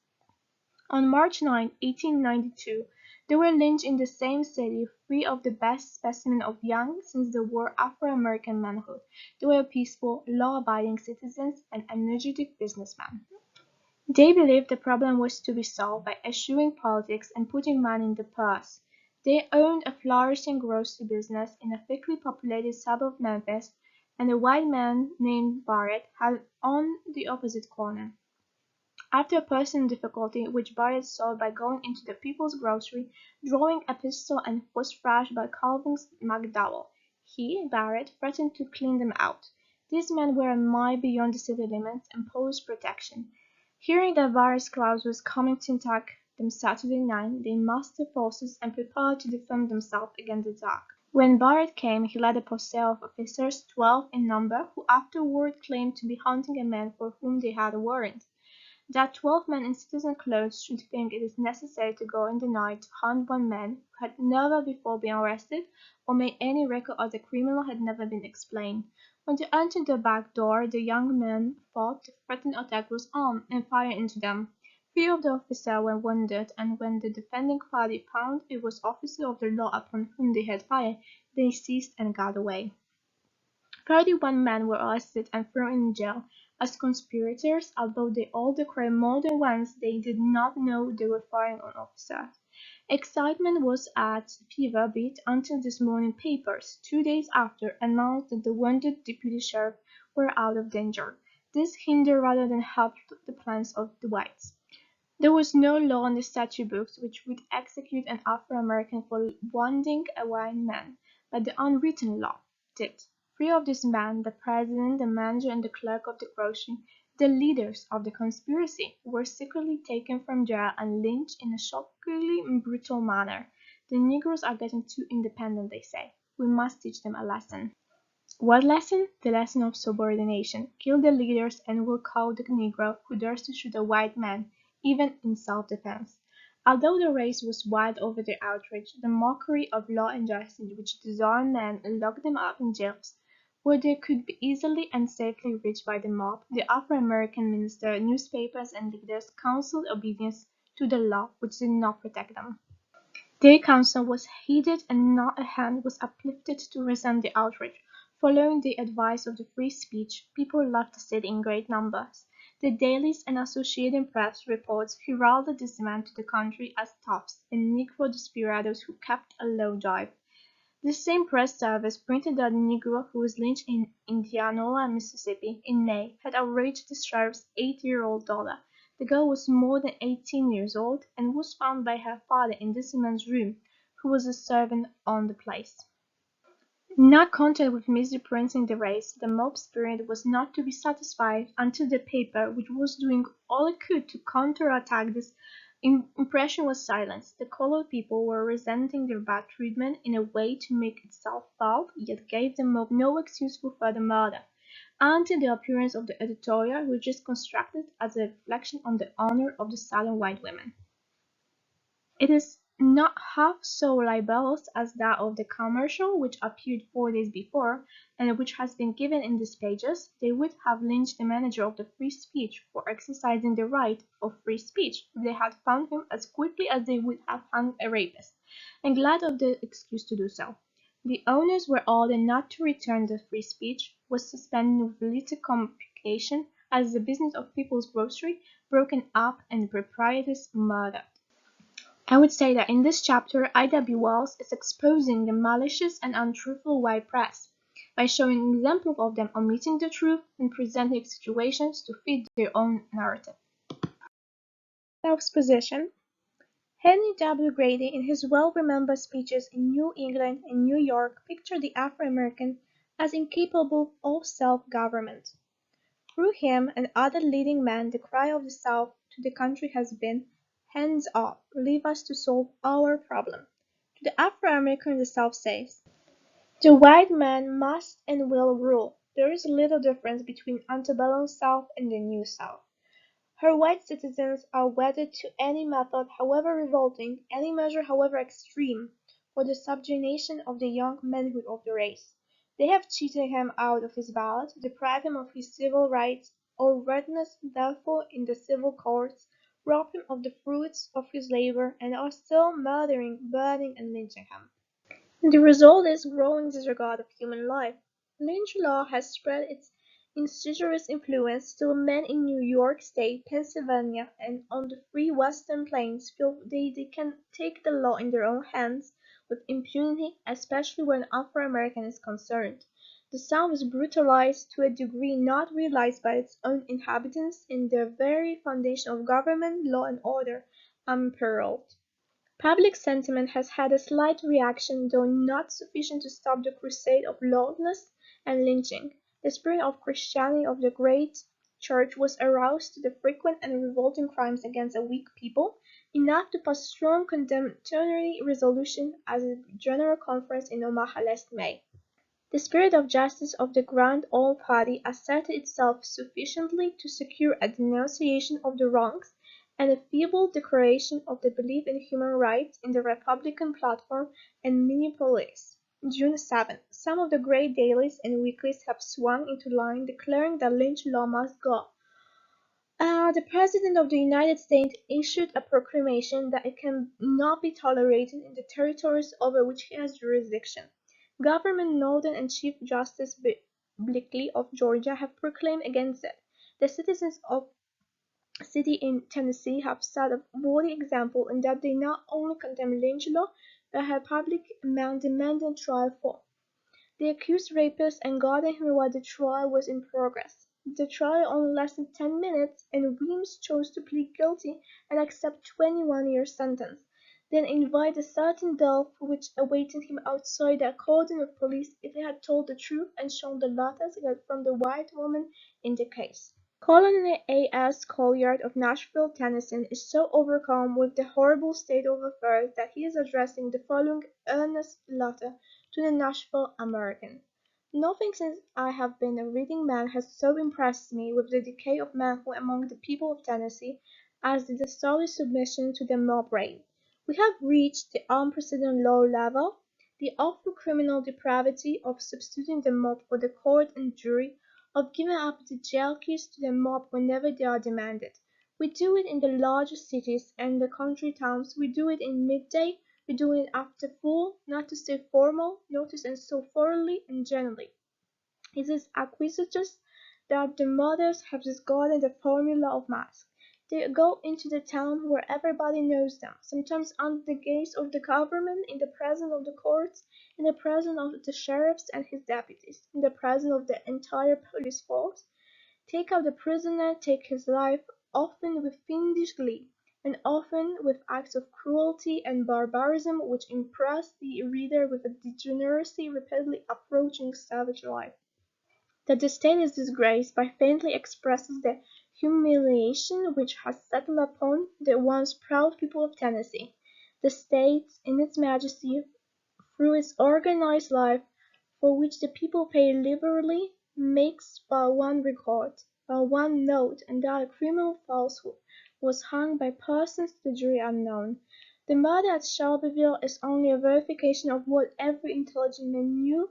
On March 9, 1892, there were lynched in the same city three of the best specimens of young since the war Afro-American manhood. They were peaceful, law-abiding citizens and energetic businessmen. They believed the problem was to be solved by eschewing politics and putting money in the purse. They owned a flourishing grocery business in a thickly populated suburb of Memphis, and a white man named Barrett had on the opposite corner. After a personal difficulty, which Barrett solved by going into the People's Grocery, drawing a pistol and was thrashed by Calvin's McDowell, he, Barrett, threatened to clean them out. These men were a mile beyond the city limits and posed protection. Hearing that Barrett's crowd was coming to attack them Saturday night, they massed their forces and prepared to defend themselves against the attack. When Barrett came, he led a posse of officers, 12 in number, who afterward claimed to be hunting a man for whom they had a warrant. That 12 men in citizen clothes should think it is necessary to go in the night to hunt one man who had never before been arrested or made any record as a criminal had never been explained. When they entered the back door, the young men thought the threatened attackers armed and fired into them. Three of the officers were wounded, and when the defending party found it was officers of the law upon whom they had fired, they ceased and got away. 31 men were arrested and thrown in jail as conspirators, although they all declared more than once they did not know they were firing on officers. Excitement was at fever pitch until this morning papers, 2 days after, announced that the wounded deputy sheriff were out of danger. This hindered rather than helped the plans of the whites. There was no law in the statute books which would execute an Afro-American for wounding a white man, but the unwritten law did. Three of these men, the president, the manager, and the clerk of the grocery, the leaders of the conspiracy, were secretly taken from jail and lynched in a shockingly brutal manner. The Negroes are getting too independent, they say. We must teach them a lesson. What lesson? The lesson of subordination. Kill the leaders and we'll call the Negro who dares to shoot a white man, even in self-defense. Although the race was wild over the outrage, the mockery of law and justice which disarmed men and locked them up in jails, where they could be easily and safely reached by the mob, the Afro-American minister, newspapers, and leaders counseled obedience to the law which did not protect them. Their counsel was heeded and not a hand was uplifted to resent the outrage. Following the advice of the free speech, people left the city in great numbers. The dailies and Associated Press reports heralded these men to the country as toughs and Negro desperados who kept a low dive. This same press service printed that the Negro who was lynched in Indianola, Mississippi, in May, had outraged the sheriff's 8-year-old daughter. The girl was more than 18 years old, and was found by her father in this man's room, who was a servant on the place. Not content with misrepresenting the race, the mob spirit was not to be satisfied until the paper, which was doing all it could to counterattack this impression, was silenced. The colored people were resenting their bad treatment in a way to make itself felt, yet gave the mob no excuse for further murder, until the appearance of the editorial, which is constructed as a reflection on the honor of the Southern white women. It is not half so libelous as that of the commercial which appeared 4 days before, and which has been given in these pages, they would have lynched the manager of the Free Speech for exercising the right of free speech if they had found him as quickly as they would have hanged a rapist, and glad of the excuse to do so. The owners were ordered not to return the free speech, was suspended with little complication, as the business of People's Grocery broken up and the proprietors murdered. I would say that in this chapter I.W. Wells is exposing the malicious and untruthful white press by showing examples of them omitting the truth and presenting situations to fit their own narrative. Self-exposition. Henry W. Grady, in his well-remembered speeches in New England and New York, pictured the Afro-American as incapable of self-government. Through him and other leading men, the cry of the South to the country has been, "Hands off, leave us to solve our problem." To the Afro-American, the South says, "The white man must and will rule." There is little difference between antebellum South and the New South. Her white citizens are wedded to any method however revolting, any measure however extreme, for the subjugation of the young manhood of the race. They have cheated him out of his ballot, deprived him of his civil rights, or witnessed therefore in the civil courts, robbed him of the fruits of his labor, and are still murdering, burning, and lynching him. The result is growing disregard of human life. Lynch law has spread its insidious influence till men in New York State, Pennsylvania, and on the free Western plains feel they can take the law in their own hands with impunity, especially when Afro-American is concerned. The South is brutalized to a degree not realized by its own inhabitants, and their very foundation of government, law, and order imperiled. Public sentiment has had a slight reaction, though not sufficient to stop the crusade of lawlessness and lynching. The spirit of Christianity of the great church was aroused to the frequent and revolting crimes against a weak people, enough to pass strong condemnatory resolutions at a general conference in Omaha last May. The spirit of justice of the Grand Old Party asserted itself sufficiently to secure a denunciation of the wrongs and a feeble declaration of the belief in human rights in the Republican platform in Minneapolis. June 7. Some of the great dailies and weeklies have swung into line declaring that lynch law must go. The President of the United States issued a proclamation that it can not be tolerated in the territories over which he has jurisdiction. Governor Norton and Chief Justice Blakely of Georgia have proclaimed against it. The citizens of a city in Tennessee have set a worthy example in that they not only condemn lynch law, but have public demanded trial for. They accused rapists and guarded him while the trial was in progress. The trial only lasted 10 minutes, and Weems chose to plead guilty and accept 21-year sentence, then invite a certain death which awaited him outside the cordon of police if he had told the truth and shown the letters he had from the white woman in the case. Colonel A. S. Colliard of Nashville, Tennessee, is so overcome with the horrible state of affairs that he is addressing the following earnest letter to the Nashville American. Nothing since I have been a reading man has so impressed me with the decay of manhood among the people of Tennessee as did the solid submission to the mob rule. We have reached the unprecedented low level, the awful criminal depravity of substituting the mob for the court and jury, of giving up the jail keys to the mob whenever they are demanded. We do it in the large cities and the country towns, we do it in midday, we do it after full, not to say formal, notice and so thoroughly and generally. It is acquisitious that the mothers have discarded the formula of masks. They go into the town where everybody knows them, sometimes under the gaze of the government, in the presence of the courts, in the presence of the sheriff and his deputies, in the presence of the entire police force. Take out the prisoner, take his life, often with fiendish glee, and often with acts of cruelty and barbarism which impress the reader with a degeneracy rapidly approaching savage life. The disdain is disgrace, but faintly expresses the humiliation which has settled upon the once proud people of Tennessee. The State, in its majesty, through its organized life, for which the people pay liberally, makes but one record, but one note, and that a criminal falsehood was hung by persons to the jury unknown. The murder at Shelbyville is only a verification of what every intelligent man knew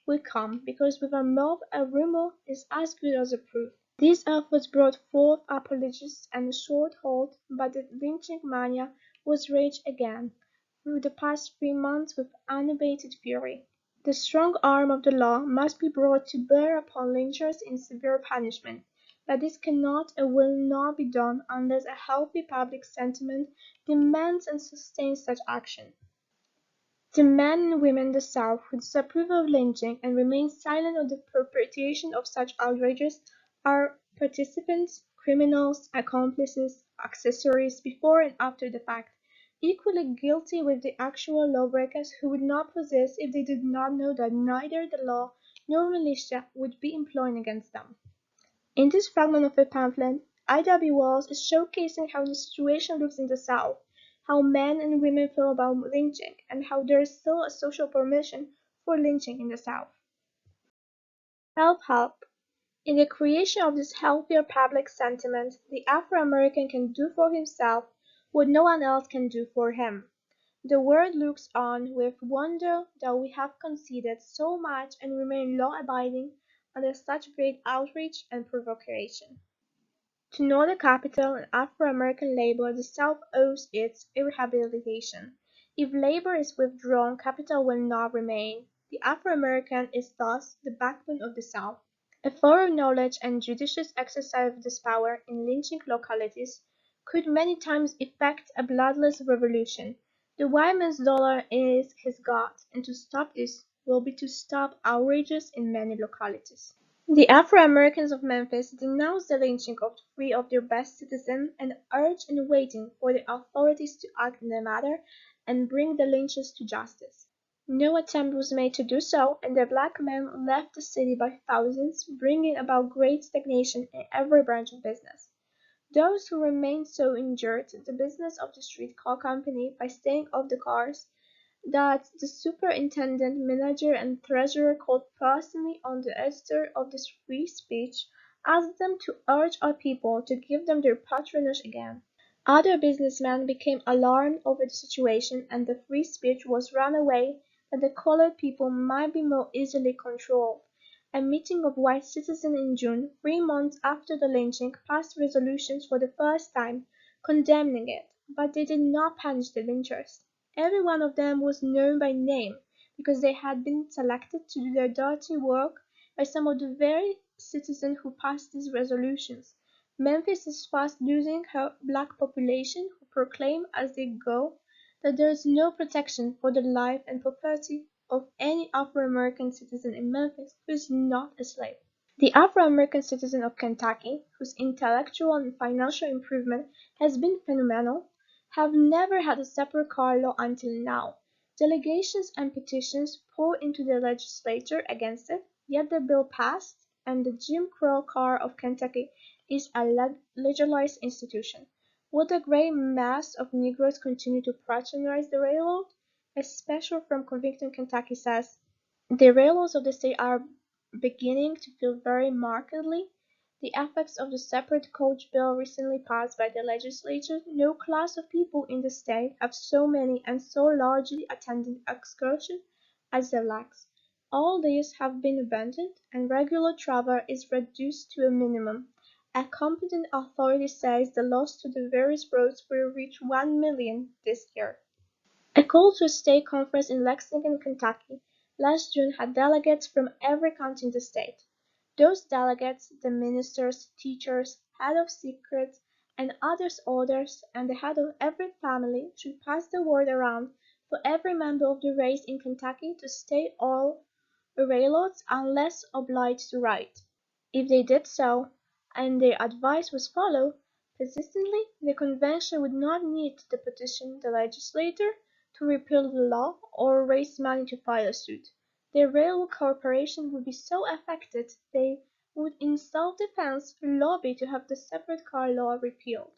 would come, because with a mob a rumor is as good as a proof. These efforts brought forth apologies and a short halt, but the lynching mania was raged again through the past 3 months with unabated fury. The strong arm of the law must be brought to bear upon lynchers in severe punishment, but this cannot and will not be done unless a healthy public sentiment demands and sustains such action. The men and women in the South who disapprove of lynching and remain silent on the perpetration of such outrages are participants, criminals, accomplices, accessories before and after the fact, equally guilty with the actual lawbreakers who would not possess if they did not know that neither the law nor militia would be employed against them. In this fragment of a pamphlet, I.W. Wells is showcasing how the situation looks in the South, how men and women feel about lynching, and how there is still a social permission for lynching in the South. Help, help. In the creation of this healthier public sentiment, the Afro-American can do for himself what no one else can do for him. The world looks on with wonder that we have conceded so much and remain law-abiding under such great outrage and provocation. To Northern capital and Afro-American labor the South owes its rehabilitation. If labor is withdrawn, capital will not remain. The Afro-American is thus the backbone of the South. A thorough knowledge and judicious exercise of this power in lynching localities could many times effect a bloodless revolution. The white man's dollar is his god, and to stop this will be to stop outrages in many localities. The Afro-Americans of Memphis denounced the lynching of three of their best citizens and urged and waiting for the authorities to act in the matter and bring the lynchers to justice. No attempt was made to do so, and the black men left the city by thousands, bringing about great stagnation in every branch of business. Those who remained so injured the business of the streetcar company by staying off the cars that the superintendent, manager, and treasurer called personally on the editor of this free speech, asked them to urge our people to give them their patronage again. Other businessmen became alarmed over the situation, and the free speech was run away that the colored people might be more easily controlled. A meeting of white citizens in June, 3 months after the lynching, passed resolutions for the first time condemning it, but they did not punish the lynchers. Every one of them was known by name, because they had been selected to do their dirty work by some of the very citizens who passed these resolutions. Memphis is fast losing her black population, who proclaim as they go that there is no protection for the life and property of any Afro-American citizen in Memphis who is not a slave. The Afro-American citizen of Kentucky, whose intellectual and financial improvement has been phenomenal, have never had a separate car law until now. Delegations and petitions poured into the legislature against it, yet the bill passed, and the Jim Crow car of Kentucky is a legalized institution. Will the great mass of Negroes continue to patronize the railroad? A special from Covington, Kentucky says, the railroads of the state are beginning to feel very markedly the effects of the separate coach bill recently passed by the legislature. No class of people in the state have so many and so largely attended excursions as the blacks. All these have been abandoned, and regular travel is reduced to a minimum. A competent authority says the loss to the various roads will reach 1 million this year. A call to a state conference in Lexington, Kentucky, last June had delegates from every county in the state. Those delegates, the ministers, teachers, head of secrets, and others orders, and the head of every family should pass the word around for every member of the race in Kentucky to stay all railroads unless obliged to ride. If they did so, and their advice was followed persistently, the convention would not need to petition the legislature to repeal the law or raise money to file a suit. The railroad corporation would be so affected they would in self-defense lobby to have the separate car law repealed.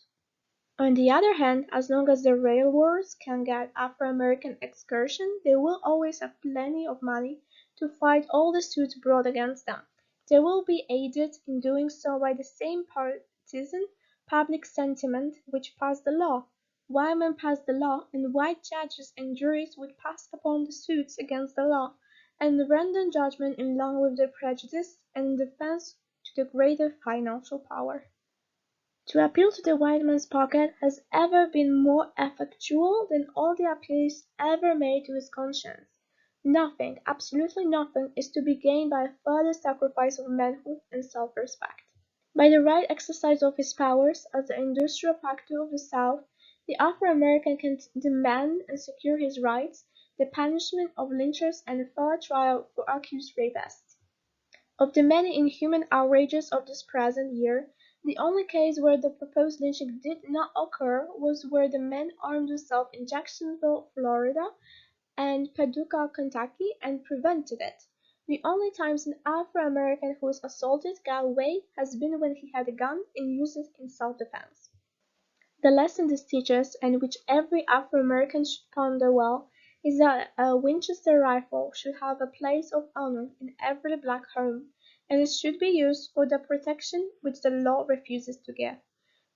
On the other hand, as long as the railroads can get Afro-American excursion, they will always have plenty of money to fight all the suits brought against them. They will be aided in doing so by the same partisan public sentiment which passed the law. white men passed the law, and white judges and juries would pass upon the suits against the law, and render judgment in line with their prejudice and in defense to the greater financial power. To appeal to the white man's pocket has ever been more effectual than all the appeals ever made to his conscience. Nothing, absolutely nothing, is to be gained by a further sacrifice of manhood and self-respect. By the right exercise of his powers as the industrial factor of the South, the Afro-American can demand and secure his rights, the punishment of lynchers and a fair trial for accused rapists. Of the many inhuman outrages of this present year, the only case where the proposed lynching did not occur was where the men armed themselves in Jacksonville, Florida, and Paducah, Kentucky, and prevented it. The only times an Afro-American who was assaulted got away has been when he had a gun and used it in self-defense. The lesson this teaches, and which every Afro-American should ponder well, is that a Winchester rifle should have a place of honor in every black home, and it should be used for the protection which the law refuses to give.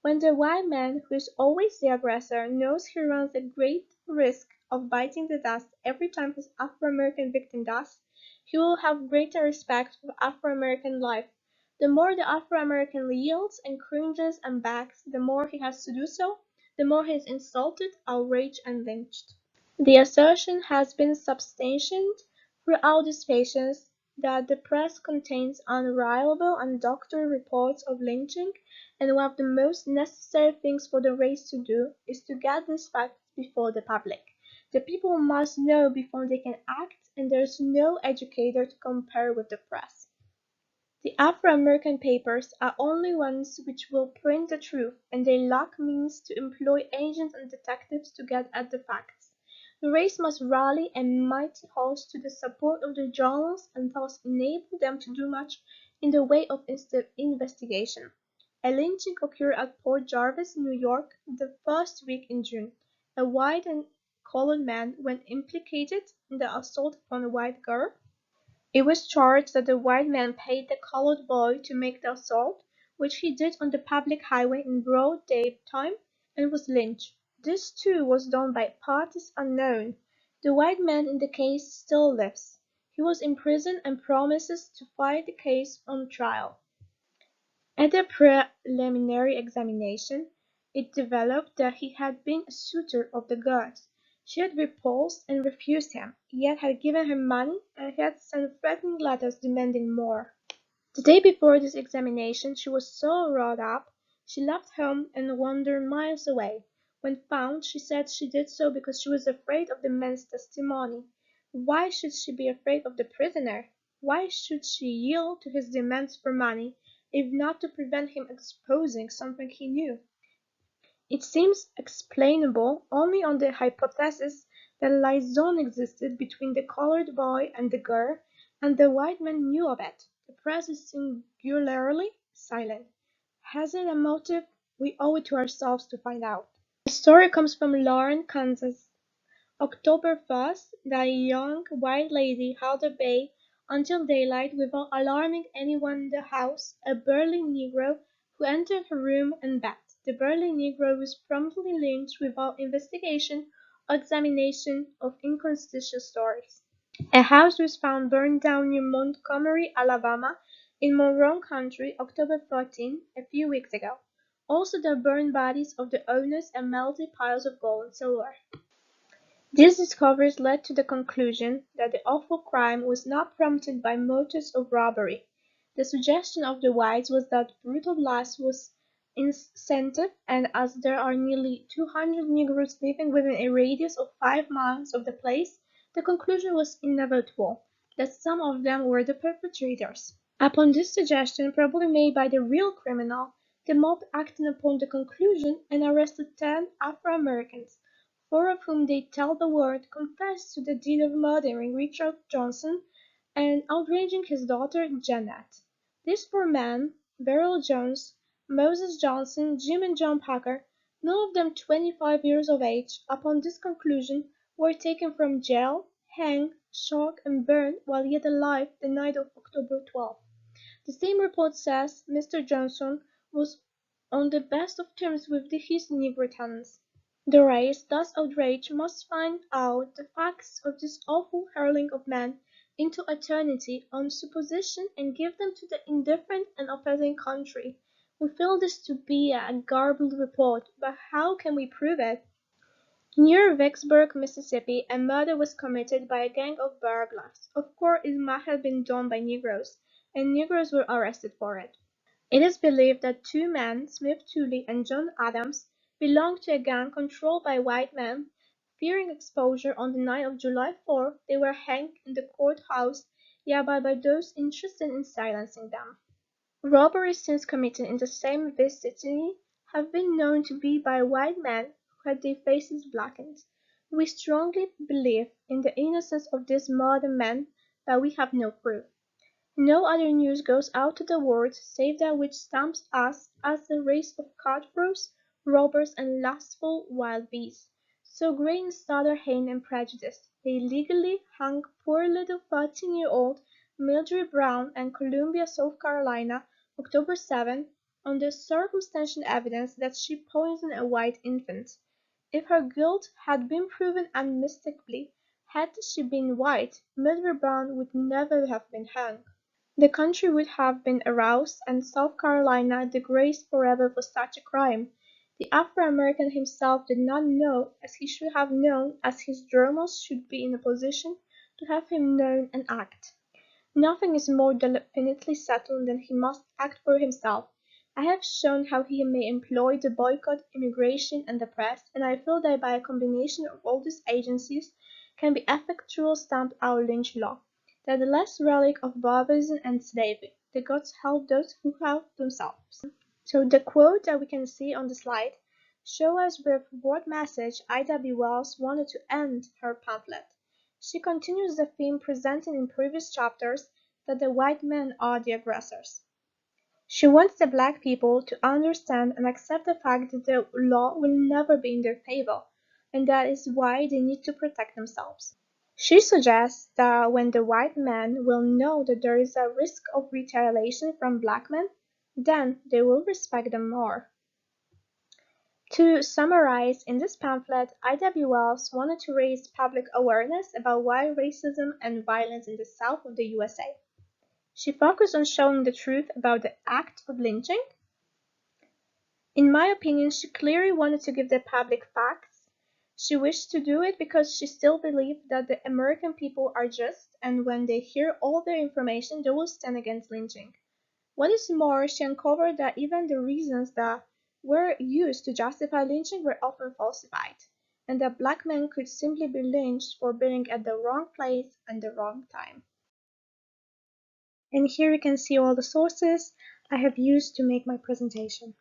When the white man, who is always the aggressor, knows he runs a great risk of biting the dust every time his Afro-American victim does, he will have greater respect for Afro-American life. The more the Afro-American yields and cringes and backs, the more he has to do so, the more he is insulted, outraged, and lynched. The assertion has been substantiated throughout these pages that the press contains unreliable and doctored reports of lynching, and one of the most necessary things for the race to do is to get these facts before the public. The people must know before they can act, and there is no educator to compare with the press. The Afro-American papers are only ones which will print the truth, and they lack means to employ agents and detectives to get at the facts. The race must rally a mighty host to the support of the journals and thus enable them to do much in the way of investigation. A lynching occurred at Port Jarvis, New York, the first week in June. A white and colored man was implicated in the assault upon a white girl. It was charged that the white man paid the colored boy to make the assault, which he did on the public highway in broad daytime, and was lynched. This, too, was done by parties unknown. The white man in the case still lives. He was imprisoned and promises to fight the case on trial. At the preliminary examination, it developed that he had been a suitor of the girl's. She had repulsed and refused him, yet had given her money and had sent threatening letters demanding more. The day before this examination she was so wrought up, she left home and wandered miles away. When found, she said she did so because she was afraid of the man's testimony. Why should she be afraid of the prisoner? Why should she yield to his demands for money, if not to prevent him exposing something he knew? It seems explainable only on the hypothesis that a liaison existed between the colored boy and the girl, and the white man knew of it. The press is singularly silent. Has it a motive? We owe it to ourselves to find out. The story comes from Lauren, Kansas. October 1st, the young white lady held at bay until daylight without alarming anyone in the house a burly negro who entered her room and begged. The burly negro was promptly lynched without investigation or examination of inconstitutional stories. A house was found burned down near Montgomery, Alabama, in Monroe County, October 14, a few weeks ago. Also the burned bodies of the owners and melted piles of gold and silver. These discoveries led to the conclusion that the awful crime was not prompted by motives of robbery. The suggestion of the whites was that brutal lust was incentive, and as there are nearly 200 Negroes living within a radius of 5 miles of the place, the conclusion was inevitable that some of them were the perpetrators. Upon this suggestion, probably made by the real criminal, the mob acted upon the conclusion and arrested 10 Afro-Americans. 4 of whom they tell the world confessed to the deed of murdering Richard Johnson and outraging his daughter Janet. These 4 men, Beryl Jones, Moses Johnson, Jim and John Packer, none of them 25 years of age, upon this conclusion were taken from jail, hanged, shot and burned while yet alive the night of October 12th. The same report says Mr. Johnson was on the best of terms with his negro tenants. The race, thus outraged, must find out the facts of this awful hurling of men into eternity on supposition and give them to the indifferent and offending country. We feel this to be a garbled report, but how can we prove it? Near Vicksburg, Mississippi, a murder was committed by a gang of burglars. Of course it must have been done by Negroes, and Negroes were arrested for it. It is believed that two men, Smith Tooley and John Adams, belonged to a gang controlled by white men. Fearing exposure on the night of July 4, they were hanged in the courthouse nearby by those interested in silencing them. Robberies since committed in the same vicinity have been known to be by white men who had their faces blackened. We strongly believe in the innocence of these murdered men, but we have no proof. No other news goes out to the world save that which stamps us as a race of cutthroats, robbers, and lustful wild beasts. So great is Southern hate and prejudice, they legally hung poor little 13-year-old Mildred Brown in Columbia, South Carolina, October 7, on the circumstantial evidence that she poisoned a white infant. If her guilt had been proven unmistakably, had she been white, Mildred Brown would never have been hung. The country would have been aroused, and South Carolina disgraced forever for such a crime. The Afro-American himself did not know, as he should have known, as his journals should be in a position to have him known and act. Nothing is more definitely settled than he must act for himself. I have shown how he may employ the boycott, immigration, and the press, and I feel that by a combination of all these agencies can be effectually stamped our lynch law. That the last relic of barbarism and slavery. The gods help those who help themselves. So the quote that we can see on the slide show us with what message Ida B. Wells wanted to end her pamphlet. She continues the theme presented in previous chapters that the white men are the aggressors. She wants the black people to understand and accept the fact that the law will never be in their favor, and that is why they need to protect themselves. She suggests that when the white men will know that there is a risk of retaliation from black men, then they will respect them more. To summarize, in this pamphlet, Ida B. Wells wanted to raise public awareness about why racism and violence in the South of the USA. She focused on showing the truth about the act of lynching. In my opinion, she clearly wanted to give the public facts. She wished to do it because she still believed that the American people are just, and when they hear all the information, they will stand against lynching. What is more, she uncovered that even the reasons that were used to justify lynching were often falsified, and that black men could simply be lynched for being at the wrong place and the wrong time. And here you can see all the sources I have used to make my presentation.